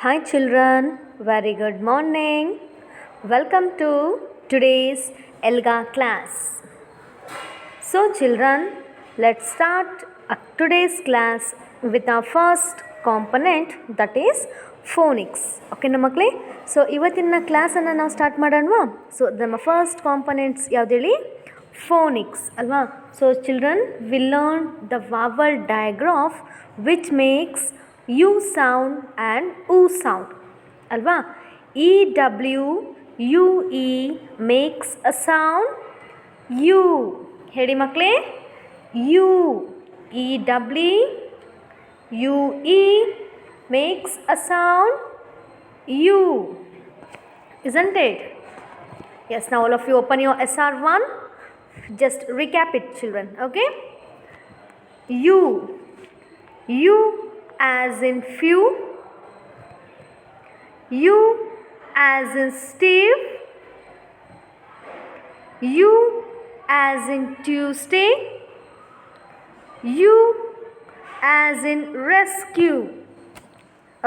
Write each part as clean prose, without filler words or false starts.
Hi children, very good morning. Welcome to today's ELGA class. So children, let's start today's class with our first component, that is phonics. Okay na ಮಕ್ಕಳೇ? So ಇವತ್ತಿನ class ಅನ್ನು ನಾವು start ಮಾಡೋಣವಾ? So ನಮ್ಮ first components ಯಾವ್ದು ಹೇಳಿ? Phonics ಅಲ್ವಾ? So children, we learn the vowel digraph which makes U sound and U sound ಅಲ್ವಾ? EWUE makes a sound U. ಹೇಳಿ ಮಕ್ಕಳೇ, U. EWUE makes a sound U. Isn't it? Yes, now all of you open your SR1. Just recap it children, okay? U. U as in few. U as in Steve. U as in Tuesday. U as in rescue.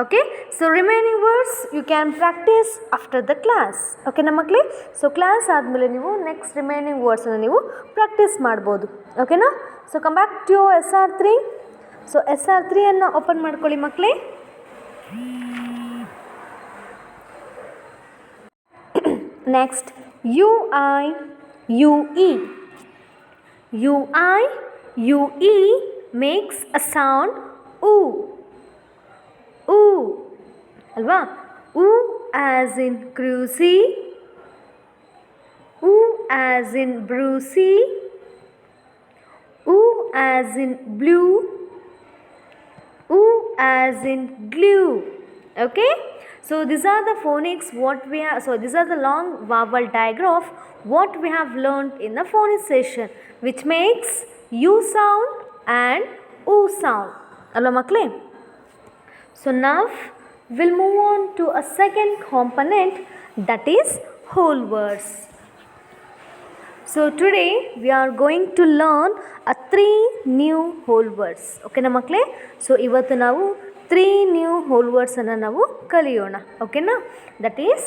Okay, so remaining words you can practice after the class. Okay na ಮಕ್ಕಳೇ? So class ಆದಮೇಲೆ ನೀವು next remaining words ಅನ್ನು ನೀವು practice ಮಾಡ್ಬೋದು. Okay ನಾ? So come back to your SR3. So SR3 ಅನ್ನು open ಮಾಡ್ಕೊಳ್ಳಿ ಮಕ್ಕಳೇ. Next, UIUE. UIUE makes a sound oo. Oo ಅಲ್ವಾ? Oo as in cruisy. Oo as in Brucey. Oo as in blue. Oo as in glue. Okay, so these are the phonics what we have. So these are the long vowel digraph what we have learned in the phonics session, which makes U sound and U sound alva makle. So now we'll move on to a second component, that is whole words. So today we are going to learn a 3 new whole words. Okay na makle? So ivattu ನಾವು 3 new whole words ಅನ್ನು ನಾವು ಕಲಿಯೋಣ. ಓಕೆನಾ? That is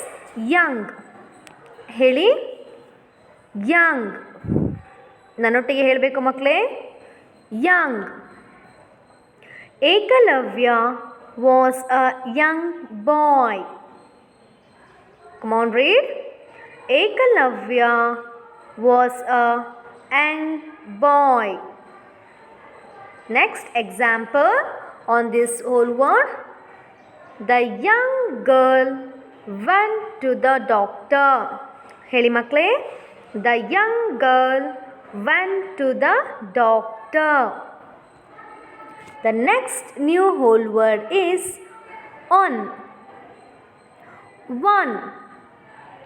young. ಹೇಳಿ, young. ನನ್ನೊಟ್ಟಿಗೆ ಹೇಳಬೇಕು ಮಕ್ಕಳೇ, young. Eklavya was a young boy. Come on read. Eklavya was a young boy. Next example on this whole word. The young girl went to the doctor. Heli makle. The young girl went to the doctor. The next new whole word is on. One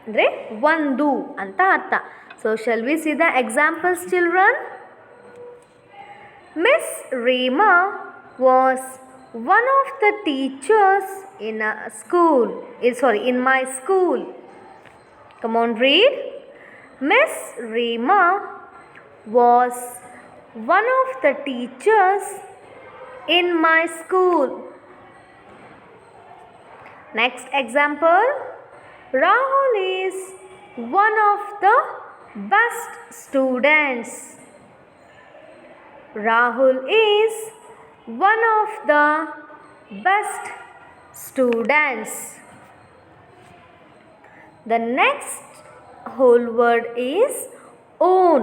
andre ಒಂದು ಅಂತ ಅರ್ಥ. So shall we see the examples children? Miss Reema was one of the teachers in a school. In my school. Come on read. Miss Reema was one of the teachers in my school. Next example. Rahul is one of the best students. Rahul is one of the best students. The next whole word is own.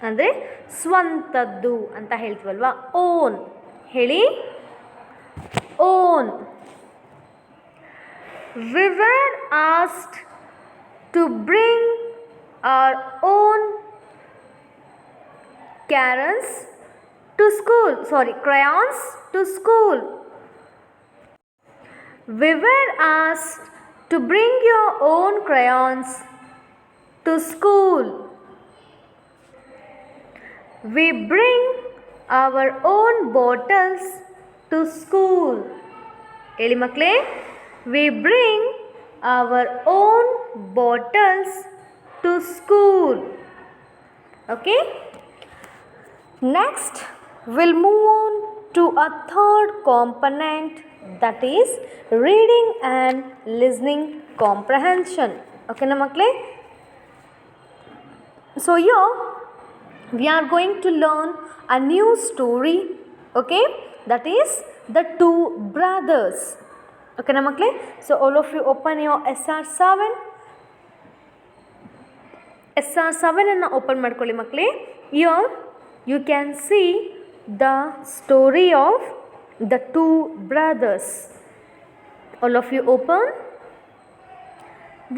ಅಂದರೆ ಸ್ವಂತದ್ದು ಅಂತ ಹೇಳ್ತೀವಲ್ವಾ, own. ಹೇಳಿ, own. We were asked to bring our own crayons to school. We were asked to bring your own crayons to school. We bring our own bottles to school. Heli makle, we bring our own bottles to school. Okay, next we'll move on to a third component, that is reading and listening comprehension. Okay na makle? So here we are going to learn a new story, okay, that is the two brothers. Okay na makle? So all of you open your SR7 ಅನ್ನು open ಮಾಡ್ಕೊಳ್ಳಿ ಮಕ್ಕಳೇ. Here you can see the story of the two brothers. All of you open.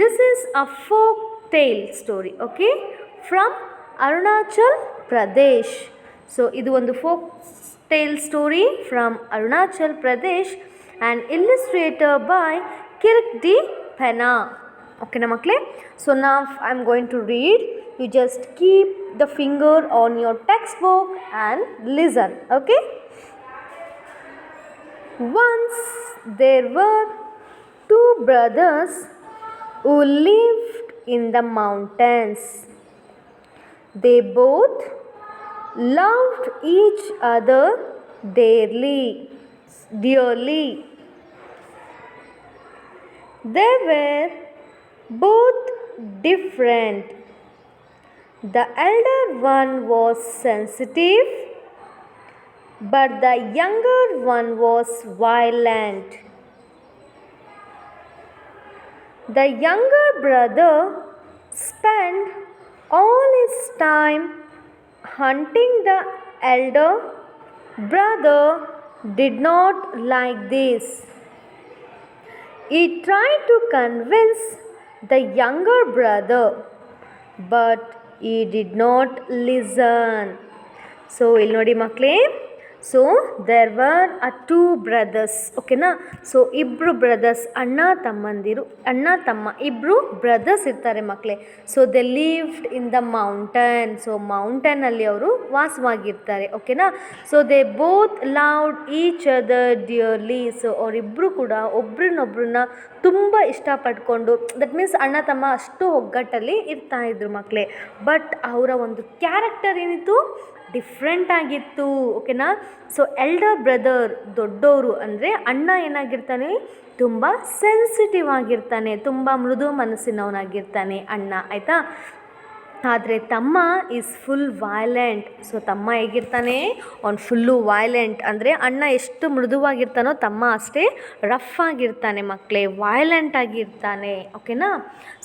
This is a folk tale story, okay, from Arunachal Pradesh. So ಇದು ಒಂದು folk tale story from Arunachal Pradesh and illustrated by Kirti Penna. Okay na makle? So now I am going to read. You just keep the finger on your textbook and listen, okay? Once there were two brothers who lived in the mountains. They both loved each other dearly. They were both different. The elder one was sensitive, but the younger one was violent. The younger brother spent all his time hunting. The elder brother did not like this. He tried to convince the younger brother, but he did not listen. So ಇಲ್ಲಿ ನೋಡಿ ಮಕ್ಕಳೇ, so there were two brothers, ಓಕೆನಾ. So ಇಬ್ಬರು brothers, ಅಣ್ಣ ತಮ್ಮ ಇಬ್ಬರು brothers ಇರ್ತಾರೆ ಮಕ್ಕಳೇ. So they lived in the mountain. So ಮೌಂಟನಲ್ಲಿ ಅವರು ವಾಸವಾಗಿರ್ತಾರೆ, ಓಕೆನಾ. So they both loved each other dearly. So ಅವರಿಬ್ಬರು ಕೂಡ ಒಬ್ರನ್ನೊಬ್ರನ್ನ ತುಂಬ ಇಷ್ಟಪಟ್ಕೊಂಡು, ದಟ್ ಮೀನ್ಸ್ ಅಣ್ಣ ತಮ್ಮ ಅಷ್ಟು ಒಗ್ಗಟ್ಟಲ್ಲಿ ಇರ್ತಾಯಿದ್ರು ಮಕ್ಕಳೇ. ಬಟ್ ಅವರ ಒಂದು ಕ್ಯಾರೆಕ್ಟರ್ ಏನಿತ್ತು, ಡಿಫ್ರೆಂಟ್ ಆಗಿತ್ತು, ಓಕೆನಾ. ಸೊ ಎಲ್ಡರ್ ಬ್ರದರ್, ದೊಡ್ಡವರು ಅಂದರೆ ಅಣ್ಣ ಏನಾಗಿರ್ತಾನೆ, ತುಂಬ ಸೆನ್ಸಿಟಿವ್ ಆಗಿರ್ತಾನೆ, ತುಂಬ ಮೃದು ಮನಸ್ಸಿನವನಾಗಿರ್ತಾನೆ ಅಣ್ಣ, ಆಯಿತಾ. ಆದರೆ ತಮ್ಮ ಈಸ್ ಫುಲ್ ವೈಲೆಂಟ್. ಸೊ ತಮ್ಮ ಹೇಗಿರ್ತಾನೆ, ಅವ್ನು ಫುಲ್ಲು ವೈಲೆಂಟ್. ಅಂದರೆ ಅಣ್ಣ ಎಷ್ಟು ಮೃದುವಾಗಿರ್ತಾನೋ ತಮ್ಮ ಅಷ್ಟೇ ರಫ್ ಆಗಿರ್ತಾನೆ ಮಕ್ಕಳೇ, ವೈಲೆಂಟ್ ಆಗಿರ್ತಾನೆ, ಓಕೆನಾ.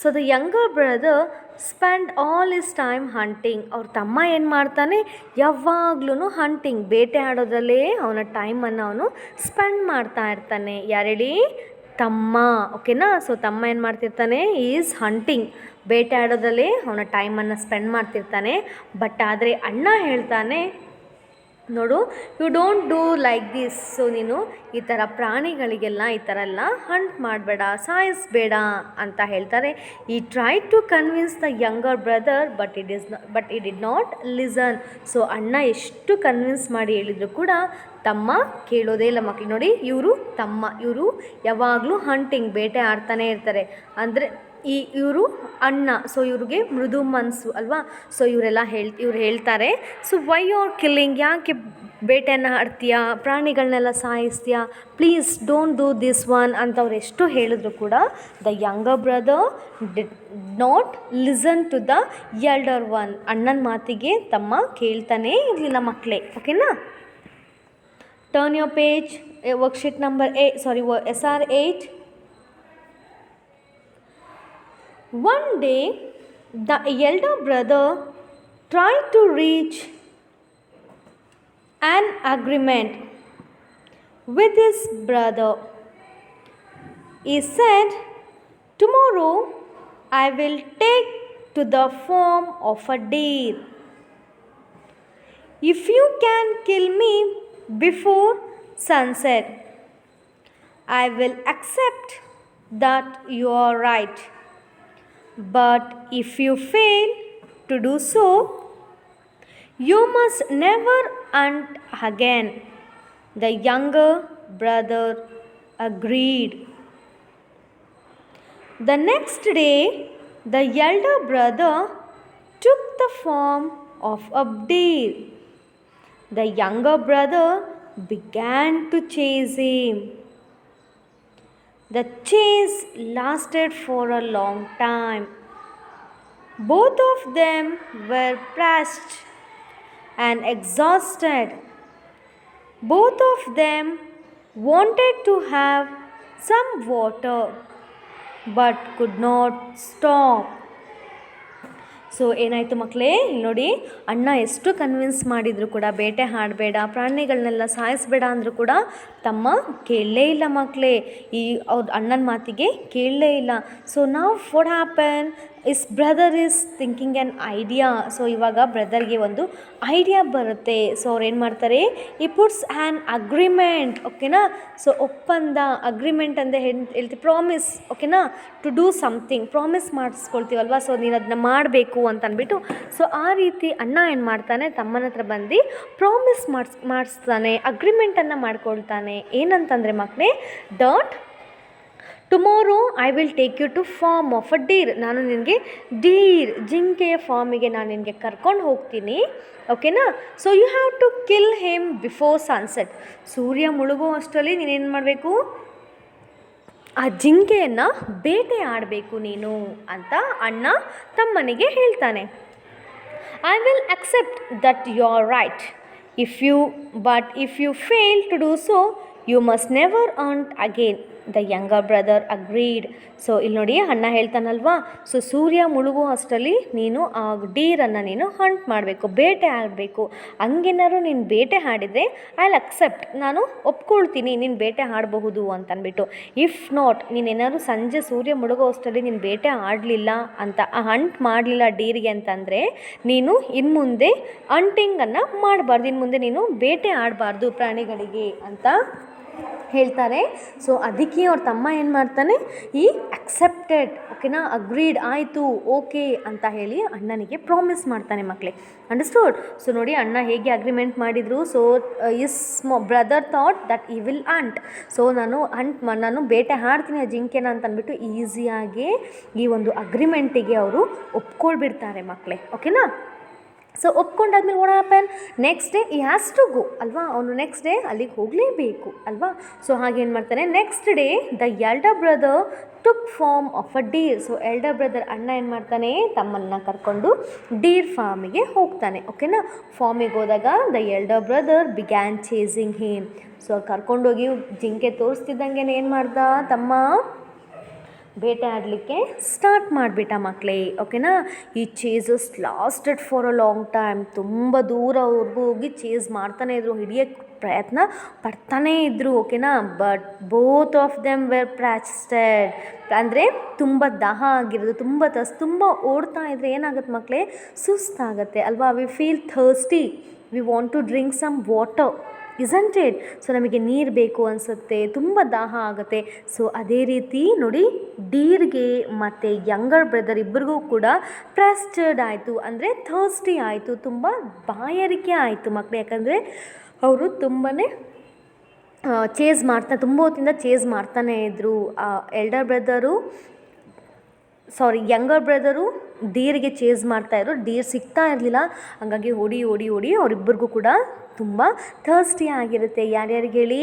So the younger brother spend all is time hunting. ಅವ್ರ ತಮ್ಮ ಏನು ಮಾಡ್ತಾನೆ, ಯಾವಾಗ್ಲೂ ಹಂಟಿಂಗ್, ಬೇಟೆ ಆಡೋದ್ರಲ್ಲೇ ಅವನ ಟೈಮನ್ನು ಅವನು ಸ್ಪೆಂಡ್ ಮಾಡ್ತಾ ಇರ್ತಾನೆ. ಯಾರು ಹೇಳಿ, ತಮ್ಮ, ಓಕೆನಾ. ಸೊ ತಮ್ಮ ಏನು ಮಾಡ್ತಿರ್ತಾನೆ, ಈಸ್ ಹಂಟಿಂಗ್, ಬೇಟೆ ಆಡೋದ್ರಲ್ಲಿ ಅವನ ಟೈಮನ್ನು ಸ್ಪೆಂಡ್ ಮಾಡ್ತಿರ್ತಾನೆ. ಬಟ್ ಆದರೆ ಅಣ್ಣ ಹೇಳ್ತಾನೆ, ನೋಡು, you don't do like this. So ನೀನು ಈ ಥರ ಪ್ರಾಣಿಗಳಿಗೆಲ್ಲ ಈ ಥರ ಎಲ್ಲ ಹಂಟ್ ಮಾಡಬೇಡ, ಸಾಯಿಸಬೇಡ ಅಂತ ಹೇಳ್ತಾರೆ. He try to convince the younger brother but it did not listen. So ಅಣ್ಣ ಎಷ್ಟು ಕನ್ವಿನ್ಸ್ ಮಾಡಿ ಹೇಳಿದ್ರು ಕೂಡ ತಮ್ಮ ಕೇಳೋದೇ ಇಲ್ಲ ಮಕ್ಕಳು. ನೋಡಿ, ಇವರು ಯಾವಾಗಲೂ ಹಂಟಿಂಗ್, ಬೇಟೆ ಆಡ್ತಾನೆ ಇರ್ತಾರೆ. ಅಂದರೆ ಇವರು ಅಣ್ಣ, ಸೊ ಇವ್ರಿಗೆ ಮೃದು ಮನಸ್ಸು ಅಲ್ವಾ. ಸೊ ಇವ್ರು ಹೇಳ್ತಾರೆ, so why you are killing, ಯಾಕೆ ಬೇಟೆಯನ್ನು ಆಡ್ತೀಯಾ, ಪ್ರಾಣಿಗಳನ್ನೆಲ್ಲ ಸಾಯಿಸ್ತೀಯಾ, please don't do this one ಅಂತ ಅವ್ರು ಎಷ್ಟು ಹೇಳಿದ್ರು ಕೂಡ the younger brother did not listen to the elder one. ಅಣ್ಣನ ಮಾತಿಗೆ ತಮ್ಮ ಕೇಳ್ತಾನೆ ಇರಲಿಲ್ಲ ಮಕ್ಕಳೇ, ಓಕೆನಾ. Turn your page, worksheet number SR8. One day, the elder brother tried to reach an agreement with his brother. He said, "Tomorrow I will take to the form of a deer. If you can kill me before sunset, I will accept that you are right. But if you fail to do so, you must never hunt again." The younger brother agreed. The next day, the elder brother took the form of a deer. The younger brother began to chase him. The chase lasted for a long time. Both of them were pressed and exhausted. Both of them wanted to have some water but could not stop. So ಏನಾಯಿತು ಮಕ್ಕಳೇ, ಇಲ್ಲಿ ನೋಡಿ, ಅಣ್ಣ ಎಷ್ಟು convince ಮಾಡಿದರೂ ಕೂಡ ಬೇಟೆ ಆಡಬೇಡ, ಪ್ರಾಣಿಗಳನ್ನೆಲ್ಲ ಸಾಯಿಸಬೇಡ ಅಂದರೂ ಕೂಡ ತಮ್ಮ ಕೇಳಲೇ ಇಲ್ಲ ಮಕ್ಕಳೇ. ಅವ್ರ ಅಣ್ಣನ ಮಾತಿಗೆ ಕೇಳಲೇ ಇಲ್ಲ. ಸೊ ನಾವು what happen is brother is thinking an idea. So ಇವಾಗ ಬ್ರದರ್ಗೆ ಒಂದು ಐಡಿಯಾ ಬರುತ್ತೆ. ಸೊ ಅವ್ರು ಏನು ಮಾಡ್ತಾರೆ, ಈ ಪುಟ್ಸ್ ಆ್ಯನ್ ಅಗ್ರಿಮೆಂಟ್. ಓಕೆನಾ. ಸೊ ಒಪ್ಪಂದ, ಅಗ್ರಿಮೆಂಟ್ ಅಂದರೆ ಹೇಳ್ತೀವಿ ಪ್ರಾಮಿಸ್. ಓಕೆನಾ. ಟು ಡೂ ಸಮಥಿಂಗ್, ಪ್ರಾಮಿಸ್ ಮಾಡಿಸ್ಕೊಳ್ತೀವಲ್ವ. ಸೊ ನೀನು ಅದನ್ನ ಮಾಡಬೇಕು ಅಂತ ಅಂದ್ಬಿಟ್ಟು, ಸೊ ಆ ರೀತಿ ಅಣ್ಣ ಏನು ಮಾಡ್ತಾನೆ, ತಮ್ಮನ ಹತ್ರ ಬಂದು ಪ್ರಾಮಿಸ್ ಮಾಡಿಸ್ತಾನೆ, ಅಗ್ರಿಮೆಂಟನ್ನು ಮಾಡ್ಕೊಳ್ತಾನೆ. ಏನಂತಂದರೆ ಮಕ್ಕಳೇ, that tomorrow I will take you to farm of a deer. ನಾನು ನಿನಗೆ ಜಿಂಕೆಯ ಫಾರ್ಮಿಗೆ ನಾನು ನಿನಗೆ ಕರ್ಕೊಂಡು ಹೋಗ್ತೀನಿ. ಓಕೆನಾ. So you have to kill him before sunset. ಸೂರ್ಯ ಮುಳುಗೋ ಅಷ್ಟರಲ್ಲಿ ನೀನೇನು ಮಾಡಬೇಕು, ಆ ಜಿಂಕೆಯನ್ನು ಬೇಟೆ ಆಡಬೇಕು ನೀನು ಅಂತ ಅಣ್ಣ ತಮ್ಮನಿಗೆ ಹೇಳ್ತಾನೆ. I will accept that you are right but if you fail to do so you must never earn again. The younger brother agreed. So ಇಲ್ಲಿ ನೋಡಿ, ಅಣ್ಣ ಹೇಳ್ತಾನಲ್ವಾ, ಸೊ ಸೂರ್ಯ ಮುಳುಗೋ ಅಷ್ಟರಲ್ಲಿ ನೀನು ಆ ಡೀರನ್ನು ನೀನು ಹಂಟ್ ಮಾಡಬೇಕು, ಬೇಟೆ ಆಡಬೇಕು. ಹಂಗೇನಾದ್ರು ನೀನು ಬೇಟೆ ಆಡಿದರೆ ಐ ವಿಲ್ ಅಕ್ಸೆಪ್ಟ್, ನಾನು ಒಪ್ಕೊಳ್ತೀನಿ ನೀನು ಬೇಟೆ ಆಡಬಹುದು ಅಂತಂದ್ಬಿಟ್ಟು. ಇಫ್ ನಾಟ್, ನೀನೇನಾದ್ರು ಸಂಜೆ ಸೂರ್ಯ ಮುಳುಗೋ ಅಷ್ಟರಲ್ಲಿ ನೀನು ಬೇಟೆ ಆಡಲಿಲ್ಲ ಅಂತ, ಹಂಟ್ ಮಾಡಲಿಲ್ಲ ಡೀರಿಗೆ ಅಂತಂದರೆ ನೀನು ಇನ್ನು ಮುಂದೆ ಹಂಟಿಂಗನ್ನು ಮಾಡಬಾರ್ದು, ಇನ್ನು ಮುಂದೆ ನೀನು ಬೇಟೆ ಆಡಬಾರ್ದು ಪ್ರಾಣಿಗಳಿಗೆ ಅಂತ ಹೇಳ್ತಾರೆ. ಸೊ ಅದಕ್ಕೆ ಅವ್ರ ತಮ್ಮ ಏನು ಮಾಡ್ತಾನೆ, ಈ ಅಕ್ಸೆಪ್ಟೆಡ್, ಓಕೆನಾ, ಅಗ್ರೀಡ್, ಆಯಿತು, ಓಕೆ ಅಂತ ಹೇಳಿ ಅಣ್ಣನಿಗೆ ಪ್ರಾಮಿಸ್ ಮಾಡ್ತಾನೆ ಮಕ್ಕಳೇ. ಅಂಡರ್ಸ್ಟೂಡ್. ಸೊ ನೋಡಿ, ಅಣ್ಣ ಹೇಗೆ ಅಗ್ರಿಮೆಂಟ್ ಮಾಡಿದರು. So is brother thought that ಈ ವಿಲ್ ಹಂಟ್. ಸೊ ನಾನು ಬೇಟೆ ಆಡ್ತೀನಿ ಆ ಜಿಂಕೆನ ಅಂತ ಅಂದ್ಬಿಟ್ಟು ಈಸಿಯಾಗಿ ಈ ಒಂದು ಅಗ್ರಿಮೆಂಟಿಗೆ ಅವರು ಒಪ್ಕೊಳ್ಬಿಡ್ತಾರೆ ಮಕ್ಕಳೇ. ಓಕೆನಾ. ಸೊ ಒಪ್ಕೊಂಡಾದ್ಮೇಲೆ what happen, next day he has to go ಅಲ್ವಾ, ಅವನು ನೆಕ್ಸ್ಟ್ ಡೇ ಅಲ್ಲಿಗೆ ಹೋಗಲೇಬೇಕು ಅಲ್ವಾ. ಸೊ ಹಾಗೇನು ಮಾಡ್ತಾನೆ, next day the elder brother took form of a deer. So elder brother ಅಣ್ಣ ಏನು ಮಾಡ್ತಾನೆ, ತಮ್ಮನ್ನ ಕರ್ಕೊಂಡು ಡೀರ್ ಫಾರ್ಮಿಗೆ ಹೋಗ್ತಾನೆ. ಓಕೆನಾ. ಫಾರ್ಮಿಗೆ ಹೋದಾಗ the elder brother began chasing him. So ಕರ್ಕೊಂಡೋಗಿ ಜಿಂಕೆ ತೋರಿಸ್ತಿದ್ದಂಗೆ ಏನು ಮಾಡ್ದ ತಮ್ಮ, ಬೇಟೆ ಆಡಲಿಕ್ಕೆ ಸ್ಟಾರ್ಟ್ ಮಾಡಿಬಿಟ್ಟ ಮಕ್ಕಳೇ. ಓಕೆನಾ. ಈ Jesus lasted for a long time. ತುಂಬ ದೂರವರೆಗೂ ಹೋಗಿ ಚೇಸ್ ಮಾಡ್ತಾನೆ ಇದ್ರು, ಹಿಡಿಯೋಕ್ಕೆ ಪ್ರಯತ್ನ ಪಡ್ತಾನೇ ಇದ್ದರು. ಓಕೆನಾ. But both of them were parched. ಅಂದರೆ ತುಂಬ ದಾಹ ಆಗಿರೋದು, ತುಂಬ ಓಡ್ತಾ ಇದ್ದರೆ ಏನಾಗುತ್ತೆ ಮಕ್ಕಳೇ, ಸುಸ್ತಾಗುತ್ತೆ ಅಲ್ವಾ. We feel thirsty, we want to drink some water, isn't it. So ನಮಗೆ ನೀರು ಬೇಕು ಅನಿಸುತ್ತೆ, ತುಂಬ ದಾಹ ಆಗುತ್ತೆ. ಸೊ ಅದೇ ರೀತಿ ನೋಡಿ, ಡೀರ್ಗೆ ಮತ್ತು ಯಂಗರ್ ಬ್ರದರ್ ಇಬ್ಬರಿಗೂ ಕೂಡ ಪ್ರೆಸ್ಟೆಡ್ ಆಯಿತು, ಅಂದರೆ ಥರ್ಸ್ಟಿ ಆಯಿತು, ತುಂಬ ಬಾಯಾರಿಕೆ ಆಯಿತು ಮಕ್ಕಳು. ಯಾಕಂದರೆ ಅವರು ತುಂಬಾ ತುಂಬ ಹೊತ್ತಿಂದ ಚೇಸ್ ಮಾಡ್ತಾನೇ ಇದ್ದರು. ಯಂಗರ್ ಬ್ರದರು ಡೀರಿಗೆ ಚೇಸ್ ಮಾಡ್ತಾಯಿದ್ರು, ಡೀರ್ ಸಿಗ್ತಾ ಇರಲಿಲ್ಲ. ಹಾಗಾಗಿ ಓಡಿ ಅವರಿಬ್ಬರಿಗೂ ಕೂಡ ತುಂಬ ಥರ್ಸ್ಟಿ ಆಗಿರುತ್ತೆ. ಯಾರ್ಯಾರಿಗೆ ಹೇಳಿ,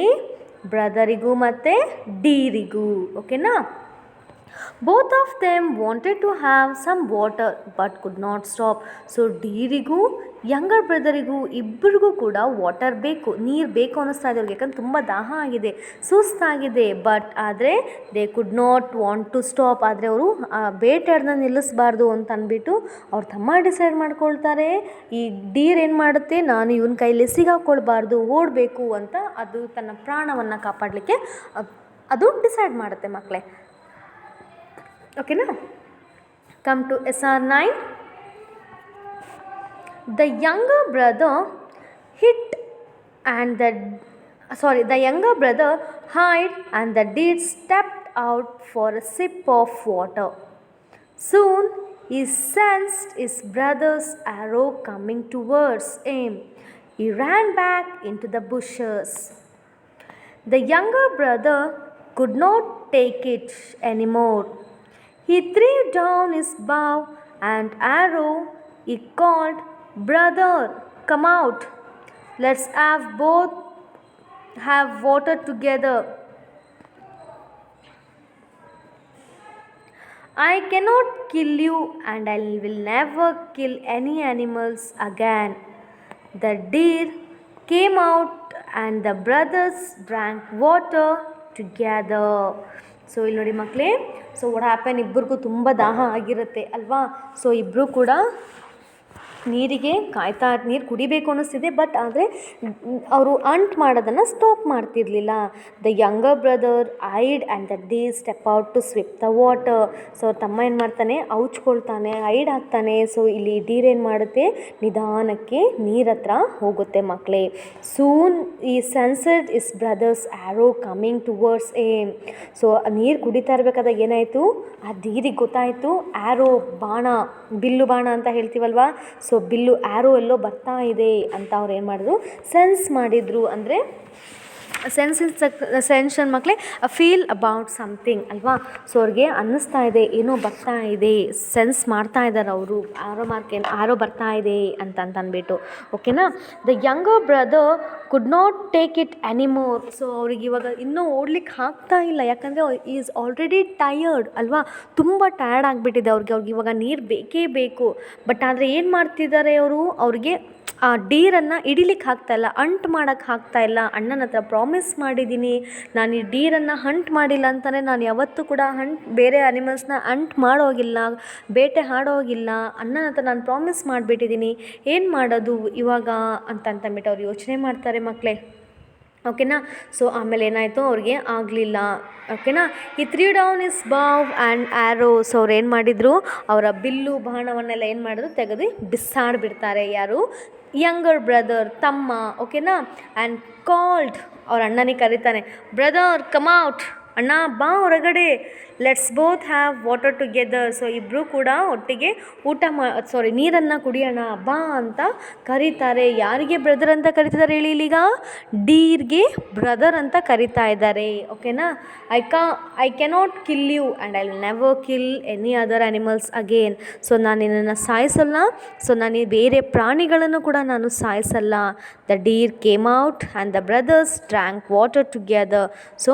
ಬ್ರದರಿಗೂ ಮತ್ತು ಡೀರಿಗೂ. ಓಕೆನಾ. Both of them wanted to have some water but could not stop. So ಡೀರಿಗೂ ಯಂಗರ್ ಬ್ರದರಿಗೂ ಇಬ್ಬರಿಗೂ ಕೂಡ ವಾಟರ್ ಬೇಕು, ನೀರು ಬೇಕು ಅನ್ನಿಸ್ತಾ ಇದೆ ಅವ್ರಿಗೆ. ಯಾಕಂದ್ರೆ ತುಂಬ ದಾಹ ಆಗಿದೆ, ಸುಸ್ತಾಗಿದೆ. ಆದರೆ they could not want to stop. ಆದರೆ ಅವರು ಬೇಟೆಯಾಡನ್ನ ನಿಲ್ಲಿಸಬಾರ್ದು ಅಂತ ಅಂದ್ಬಿಟ್ಟು ಅವ್ರ ತಮ್ಮ ಡಿಸೈಡ್ ಮಾಡ್ಕೊಳ್ತಾರೆ, ಈ ಡೀರ್ ಏನು ಮಾಡುತ್ತೆ, ನಾನು ಇವನ ಕೈಲಿ ಸಿಗಾಕೊಳ್ಬಾರ್ದು, ಓಡಬೇಕು ಅಂತ ಅದು ತನ್ನ ಪ್ರಾಣವನ್ನು ಕಾಪಾಡಲಿಕ್ಕೆ ಅದು ಡಿಸೈಡ್ ಮಾಡುತ್ತೆ ಮಕ್ಕಳೇ. ಓಕೆನಾ. Come to SR 9. The younger brother hid and the deer stepped out for a sip of water. Soon he sensed his brother's arrow coming towards him. He ran back into the bushes. The younger brother could not take it anymore. He threw down his bow and arrow. He called, "Brother, come out. Let's both have water together." I cannot kill you and I will never kill any animals again. The deer came out and the brothers drank water together. So ಇಲ್ಲಿ ನೋಡಿ ಮಕ್ಕಳೇ, so what happen, ಇಬ್ಬರಿಗೂ ತುಂಬ ದಾಹ ಆಗಿರುತ್ತೆ ಅಲ್ವಾ. So ಇಬ್ಬರು ಕೂಡ ನೀರಿಗೆ ಕಾಯ್ತಾ ನೀರು ಕುಡಿಬೇಕು ಅನ್ನಿಸ್ತಿದೆ, ಬಟ್ ಆದರೆ ಅವರು ಅಂಟ್ ಮಾಡೋದನ್ನು ಸ್ಟಾಪ್ ಮಾಡ್ತಿರ್ಲಿಲ್ಲ. The younger brother hid and the deer step out to sip the water. So ಅವ್ರ ತಮ್ಮ ಏನು ಮಾಡ್ತಾನೆ, ಔಚ್ಕೊಳ್ತಾನೆ, ಐಡ್ ಹಾಕ್ತಾನೆ. ಸೊ ಇಲ್ಲಿ ಡೀರ್ ಏನು ಮಾಡುತ್ತೆ, ನಿಧಾನಕ್ಕೆ ನೀರ ಹತ್ರ ಹೋಗುತ್ತೆ ಮಕ್ಕಳೇ. ಸೂನ್ ಈ sunset is brother's arrow coming towards him. So ನೀರು ಕುಡಿತಾ ಇರಬೇಕಾದಾಗ ಏನಾಯಿತು, ಆ ಡೀರಿಗೆ ಗೊತ್ತಾಯಿತು ಆ್ಯರೋ, ಬಾಣ, ಬಿಲ್ಲು ಬಾಣ ಅಂತ ಹೇಳ್ತೀವಲ್ವಾ. ಸೊ ಬಿಲ್ಲು ಆ್ಯರೋ ಎಲ್ಲೋ ಬರ್ತಾ ಇದೆ ಅಂತ ಅವ್ರು ಏನು ಮಾಡಿದ್ರು, ಸೆನ್ಸ್ ಮಾಡಿದರು. ಅಂದರೆ ಸೆನ್ಷನ್ ಮಕ್ಕಳೇ, ಫೀಲ್ ಅಬೌಟ್ ಸಮಥಿಂಗ್ ಅಲ್ವಾ. ಸೊ ಅವ್ರಿಗೆ ಅನ್ನಿಸ್ತಾ ಇದೆ ಏನೋ ಬರ್ತಾ ಇದೆ, ಸೆನ್ಸ್ ಮಾಡ್ತಾ ಇದ್ದಾರೆ ಅವರು, ಆರೋ ಬರ್ತಾ ಇದೆ ಅಂತ ಅಂದ್ಬಿಟ್ಟು. ಓಕೆನಾ. The younger brother could not take it anymore. So ಅವ್ರಿಗೆ ಇವಾಗ ಇನ್ನೂ ಓಡ್ಲಿಕ್ಕೆ ಆಗ್ತಾ ಇಲ್ಲ, ಯಾಕಂದರೆ ಈಸ್ ಆಲ್ರೆಡಿ ಟಯರ್ಡ್ ಅಲ್ವಾ, ತುಂಬ ಟಯರ್ಡ್ ಆಗಿಬಿಟ್ಟಿದೆ ಅವ್ರಿಗೆ ಇವಾಗ ನೀರು ಬೇಕೇ ಬೇಕು. ಬಟ್ ಆದರೆ ಏನು ಮಾಡ್ತಿದ್ದಾರೆ ಅವರು, ಅವ್ರಿಗೆ ಆ ಡೀರನ್ನು ಹಿಡಿಲಿಕ್ಕೆ ಆಗ್ತಾಯಿಲ್ಲ, ಅಂಟ್ ಮಾಡೋಕ್ಕೆ ಆಗ್ತಾಯಿಲ್ಲ. ಅಣ್ಣನ ಹತ್ರ ಪ್ರಾಮಿಸ್ ಮಾಡಿದ್ದೀನಿ, ನಾನು ಈ ಡೀರನ್ನು ಹಂಟ್ ಮಾಡಿಲ್ಲ ಅಂತಲೇ ನಾನು ಯಾವತ್ತೂ ಕೂಡ ಬೇರೆ ಅನಿಮಲ್ಸ್ನ ಅಂಟ್ ಮಾಡೋಗಿಲ್ಲ, ಬೇಟೆ ಆಡೋಗಿಲ್ಲ, ಅಣ್ಣನ ಹತ್ರ ನಾನು ಪ್ರಾಮಿಸ್ ಮಾಡಿಬಿಟ್ಟಿದ್ದೀನಿ, ಏನು ಮಾಡೋದು ಇವಾಗ ಅಂತಂದ್ಬಿಟ್ಟು ಅವ್ರು ಯೋಚನೆ ಮಾಡ್ತಾರೆ ಮಕ್ಕಳೇ. ಓಕೆನಾ. ಸೊ ಆಮೇಲೆ ಏನಾಯಿತು, ಅವ್ರಿಗೆ ಆಗಲಿಲ್ಲ. ಓಕೆನಾ. He 3 down his bow and arrow. So ಅವ್ರು ಏನು ಮಾಡಿದರು, ಅವರ ಬಿಲ್ಲು ಬಾಣವನ್ನೆಲ್ಲ ಏನು ಮಾಡಿದ್ರು, ತೆಗೆದು ಬಿಸಾಡಿಬಿಡ್ತಾರೆ. ಯಾರು, ಯಂಗರ್ ಬ್ರದರ್, ತಮ್ಮ. ಓಕೆನಾ. ಆ್ಯಂಡ್ ಕಾಲ್ಡ್, ಅವ್ರ ಅಣ್ಣನಿಗೆ ಕರೀತಾನೆ, ಬ್ರದರ್ ಕಮ್ ಔಟ್, ಅಣ್ಣ ಬಾ ಹೊರಗಡೆ, let's both have water together. So ಇಬ್ಬರು ಕೂಡ ಒಟ್ಟಿಗೆ ನೀರನ್ನು ಕುಡಿಯೋಣ ಬಾ ಅಂತ ಕರೀತಾರೆ. ಯಾರಿಗೆ ಬ್ರದರ್ ಅಂತ ಕರೀತಿದ್ದಾರೆ ಹೇಳಿ ಇಲ್ಲಿಗ, ಡೀರ್ಗೆ ಬ್ರದರ್ ಅಂತ ಕರೀತಾ ಇದ್ದಾರೆ. ಓಕೆನಾ. I cannot kill you and I will never kill any other animals again. So ನಾನು ನಿನ್ನನ್ನು ಸಾಯಿಸಲ್ಲ, ಸೊ ನಾನು ಬೇರೆ ಪ್ರಾಣಿಗಳನ್ನು ಕೂಡ ನಾನು ಸಾಯಿಸಲ್ಲ. The deer came out and the brothers drank water together. So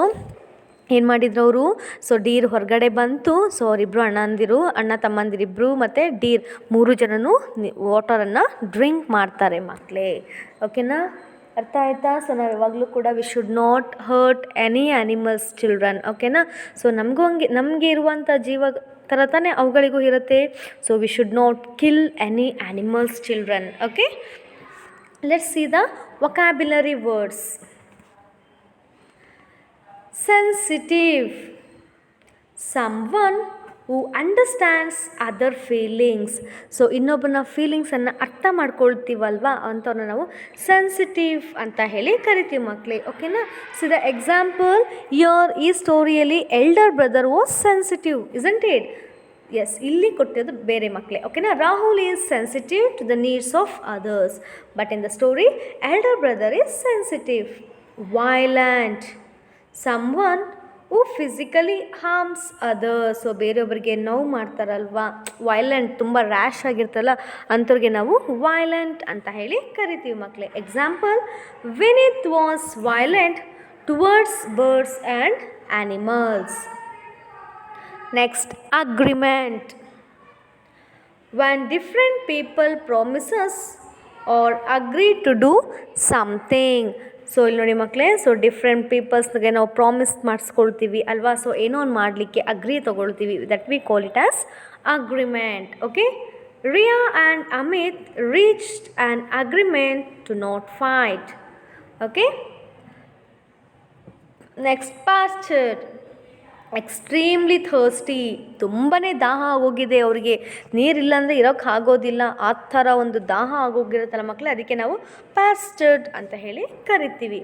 ಏನು ಮಾಡಿದ್ರು ಅವರು, ಸೊ ಡೀರ್ ಹೊರಗಡೆ ಬಂತು. ಸೊ ಅವರಿಬ್ಬರು ಅಣ್ಣ ತಮ್ಮಂದಿರಿಬ್ಬರು ಮತ್ತು ಡೀರ್ 3 ಜನನು ವಾಟರನ್ನು ಡ್ರಿಂಕ್ ಮಾಡ್ತಾರೆ ಮಕ್ಕಳೇ. ಓಕೆನಾ, ಅರ್ಥ ಆಯ್ತಾ. ಸೊ ನಾವು ಯಾವಾಗಲೂ ಕೂಡ we should not hurt any animals children. ಓಕೆನಾ. ಸೊ ನಮಗೆ ಇರುವಂಥ ಜೀವ ಥರ ತಾನೇ ಅವುಗಳಿಗೂ ಇರುತ್ತೆ. So we should not kill any animals children. Okay, let's see the vocabulary words. Sensitive, someone who understands other feelings. So ಇನ್ನೊಬ್ಬನ ಫೀಲಿಂಗ್ಸನ್ನು ಅರ್ಥ ಮಾಡ್ಕೊಳ್ತೀವಲ್ವಾ ಅಂಥವ್ರನ್ನ ನಾವು ಸೆನ್ಸಿಟಿವ್ ಅಂತ ಹೇಳಿ ಕರಿತೀವಿ ಮಕ್ಕಳೇ. ಓಕೆನಾ. ಸೊ ದ ಎಕ್ಸಾಂಪಲ್ ಈ ಸ್ಟೋರಿಯಲ್ಲಿ elder brother was sensitive, isn't it? Yes, ಇಲ್ಲಿ ಕೊಟ್ಟಿರೋದು ಬೇರೆ ಮಕ್ಕಳೇ. ಓಕೆನಾ. Rahul is sensitive to the needs of others, but in the story elder brother is sensitive. Violent, someone who physically harms others. So ಬೇರೆಯೊಬ್ಬರಿಗೆ ನೋವು ಮಾಡ್ತಾರಲ್ವಾ, ವೈಲೆಂಟ್, ತುಂಬ ರ್ಯಾಶ್ ಆಗಿರ್ತಲ್ಲ ಅಂಥವ್ರಿಗೆ ನಾವು ವೈಲೆಂಟ್ ಅಂತ ಹೇಳಿ ಕರಿತೀವಿ ಮಕ್ಕಳೇ. Example, Vineet was violent towards birds and animals. Next, agreement. when different people promises or agree to do something. So ಇಲ್ಲಿ ನೋಡಿ ಮಕ್ಕಳೇ, ಸೊ ಡಿಫ್ರೆಂಟ್ ಪೀಪಲ್ಸ್ಗೆ ನಾವು ಪ್ರಾಮಿಸ್ ಮಾಡಿಸ್ಕೊಳ್ತೀವಿ ಅಲ್ವಾ. ಸೊ ಏನೋ ಒಂದು ಮಾಡಲಿಕ್ಕೆ ಅಗ್ರಿ ತೊಗೊಳ್ತೀವಿ, that we call it as agreement. Okay. Riya and Amit reached an agreement to not fight. Okay. Next, parched. Extremely thirsty, ತುಂಬಾ ದಾಹ ಆಗೋಗಿದೆ ಅವರಿಗೆ, ನೀರಿಲ್ಲ ಅಂದರೆ ಇರೋಕ್ಕೆ ಆಗೋದಿಲ್ಲ, ಆ ಥರ ಒಂದು ದಾಹ ಆಗೋಗಿರುತ್ತಲ್ಲ ಮಕ್ಕಳೇ, ಅದಕ್ಕೆ ನಾವು ಪಾಸ್ಟರ್ಡ್ ಅಂತ ಹೇಳಿ ಕರಿತೀವಿ.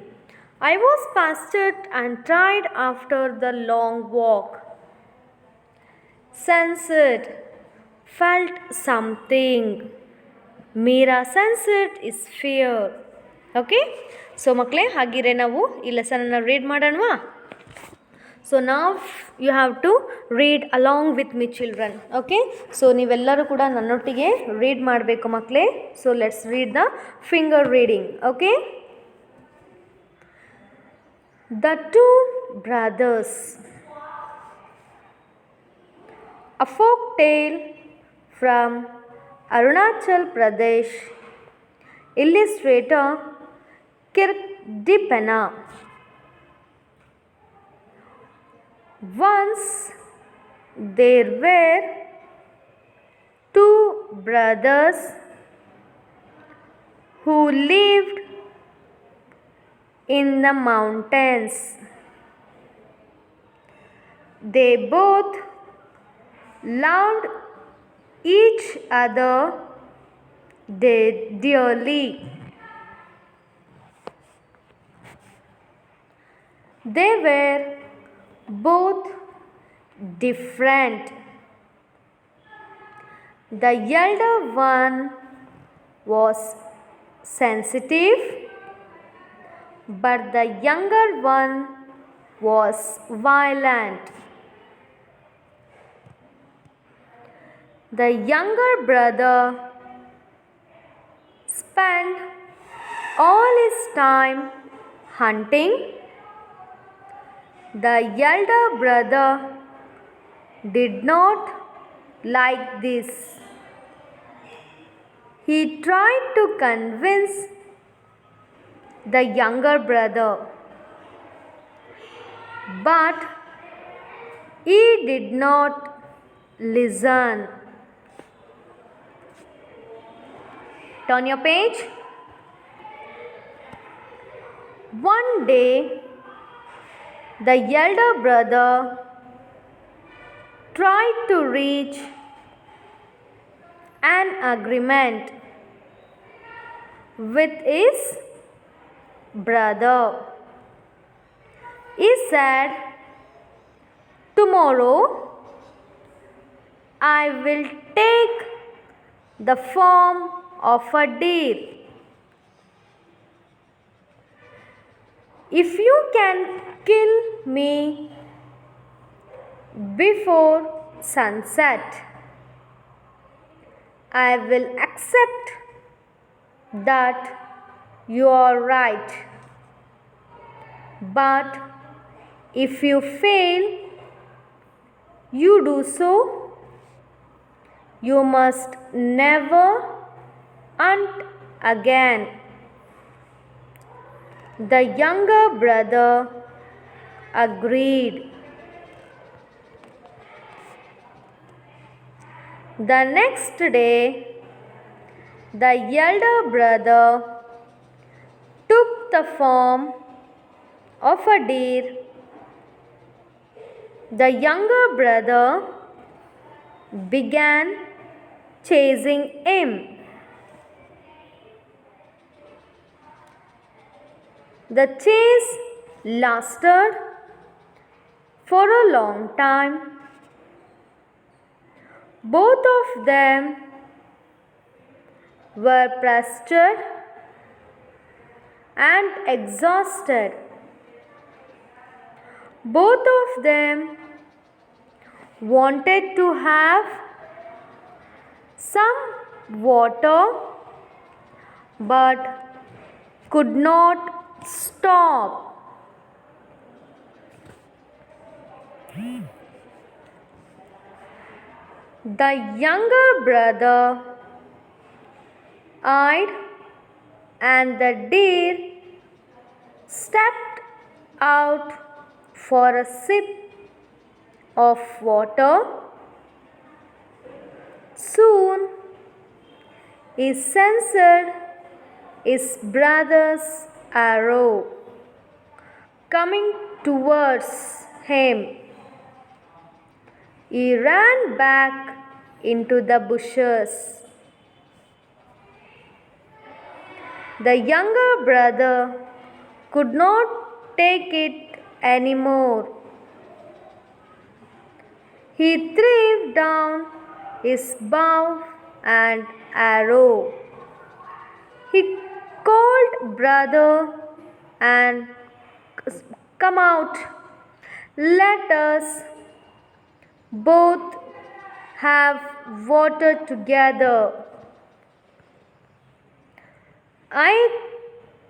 ಐ ವಾಸ್ ಪಾಸ್ಟರ್ಡ್ and tired after the long walk. Sensed, felt something. Meera sensed his fear. Okay. So ಮಕ್ಕಳೇ, ಹಾಗಿದ್ರೆ ನಾವು ಈ ಲೆಸನನ್ನು ರೀಡ್ ಮಾಡೋಣವಾ? ಸೊ ನಾವು you have to read along with me children. Okay. So ನೀವೆಲ್ಲರೂ ಕೂಡ ನನ್ನೊಟ್ಟಿಗೆ ರೀಡ್ ಮಾಡಬೇಕು ಮಕ್ಕಳೇ. So let's read the finger reading. Okay. The two brothers A folk tale from Arunachal Pradesh. Illustrator Kirk Once there were two brothers who lived in the mountains. They both loved each other dearly. They were both different. The elder one was sensitive, but the younger one was violent. The younger brother spent all his time hunting. The elder brother did not like this. He tried to convince the younger brother, but he did not listen. Turn your page. One day, the elder brother tried to reach an agreement with his brother. He said, "Tomorrow I will take the form of a deer. If you can kill me before sunset, I will accept that you are right. But if you fail, you do so, you must never hunt again." The younger brother agreed. The next day, the elder brother took the form of a deer. The younger brother began chasing him. The chase lasted for a long time. Both of them were frustrated and exhausted. Both of them wanted to have some water but could not stop. The younger brother eyed, and the deer stepped out for a sip of water. Soon he sensed his brother's arrow coming towards him. He ran back into the bushes. The younger brother could not take it anymore. He threw down his bow and arrow. He called, "Brother, and come out. Let us both have water together. I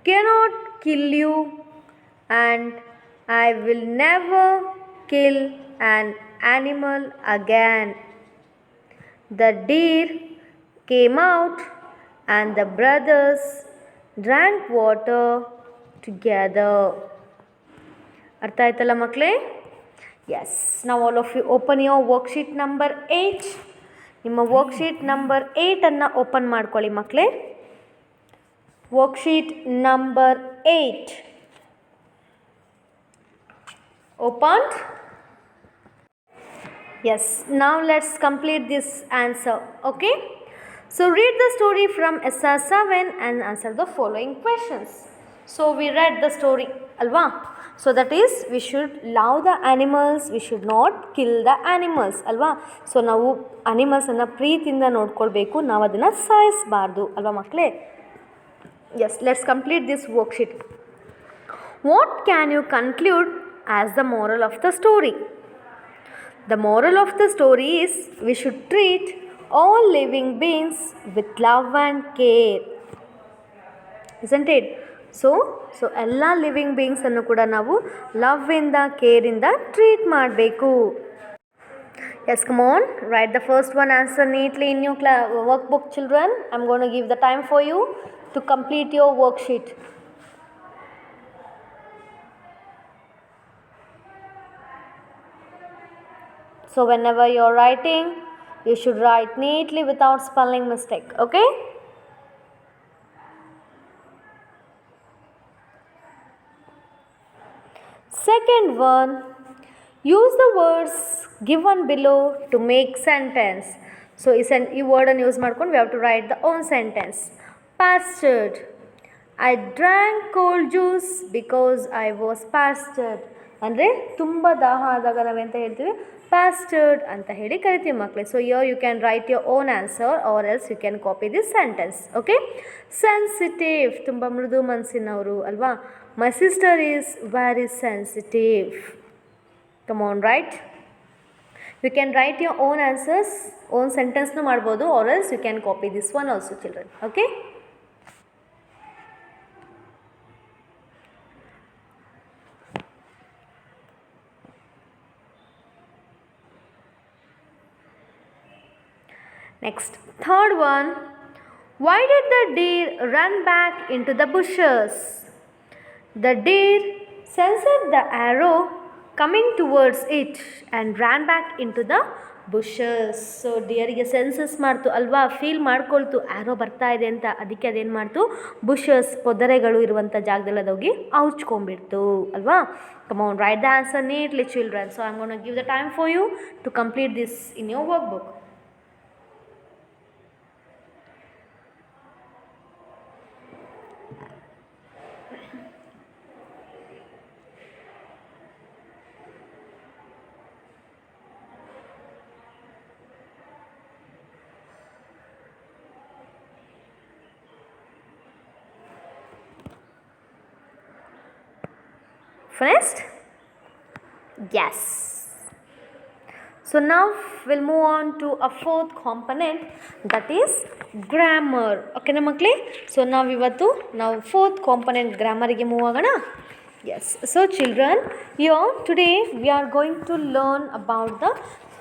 cannot kill you, and I will never kill an animal again." The deer came out and the brothers drank water together. ಅರ್ಥ ಆಯ್ತಲ್ಲ ಮಕ್ಕಳೇ? Yes. Now all of you open your worksheet number 8. ನಿಮ್ಮ worksheet number 8 open ಮಾಡ್ಕೊಳ್ಳಿ ಮಕ್ಕಳೇ. Worksheet number 8 opened. Yes, now let's complete this answer. Okay, so read the story from SR7 and answer the following questions. So we read the story alva, so that is we should love the animals, we should not kill the animals alva. So ನಾವು animals ಅನ್ನು ಪ್ರೀತಿಯಿಂದ ನೋಡ್ಕೊಳ್ಬೇಕು, ನಾವು ಅದನ್ನು ಸಾಯಿಸಬಾರ್ದು ಅಲ್ವಾ ಮಕ್ಕಳೇ? Yes, let's complete this worksheet. What can you conclude as the moral of the story? The moral of the story is we should treat all living beings with love and care. Isn't it? So ಎಲ್ಲ living ಬೀಯಿಂಗ್ಸನ್ನು ಕೂಡ ನಾವು ಲವ್ವಿಂದ ಕೇರಿಂದ treat ಮಾಡಬೇಕು. Yes, come on, write the first one answer neatly in your workbook, children. I'm going to give the time for you to complete your worksheet. So whenever you're writing, you should write neatly without spelling mistake, okay? Second one, use the words given below to make sentence. So ಈ ವರ್ಡನ್ನು use ಮಾಡ್ಕೊಂಡು we have to write the own sentence. Pastured. I drank cold juice because I was pastured. ಅಂದರೆ ತುಂಬ ದಾಹ ಆದಾಗ ನಾವೆಂತ ಹೇಳ್ತೀವಿ? Pastured ಅಂತ ಹೇಳಿ ಕರಿತೀವಿ ಮಕ್ಕಳೇ. So here you can write your own answer or else you can copy this sentence. Okay? Sensitive. ತುಂಬ ಮೃದು ಮನಸ್ಸಿನವರು ಅಲ್ವಾ? My sister is very sensitive. Come on, write. You can write your own answers, own sentence nu ಮಾಡ್ಬೋದು, or else you can copy this one also, children. Okay? Next, third one. Why did the deer run back into the bushes? The deer sensed the arrow coming towards it and ran back into the bushes. So deerಗೆ senses ಮಾಡ್ತು ಅಲ್ವಾ, feel ಮಾಡ್ಕೊಳ್ತು arrow ಬರ್ತಾ ಇದೆ ಅಂತ. ಅದಕ್ಕೆ ಅದೇನು ಮಾಡ್ತು, bushes ಪೊದರೆಗಳು ಇರುವಂಥ ಜಾಗದಲ್ಲಿ ಅದೋಗಿ ಔಚ್ಕೊಂಡ್ಬಿಡ್ತು ಅಲ್ವಾ. Come on, write the answer neatly, children. So I'm going to give the time for you to complete this in your workbook. Finished? Yes. So now we'll move on to a fourth component, that is grammar. Okay na makle? So now ನಾವು fourth component grammar ಗೆ move ಆಗೋಣ. Yes. So children, here today we are going to learn about the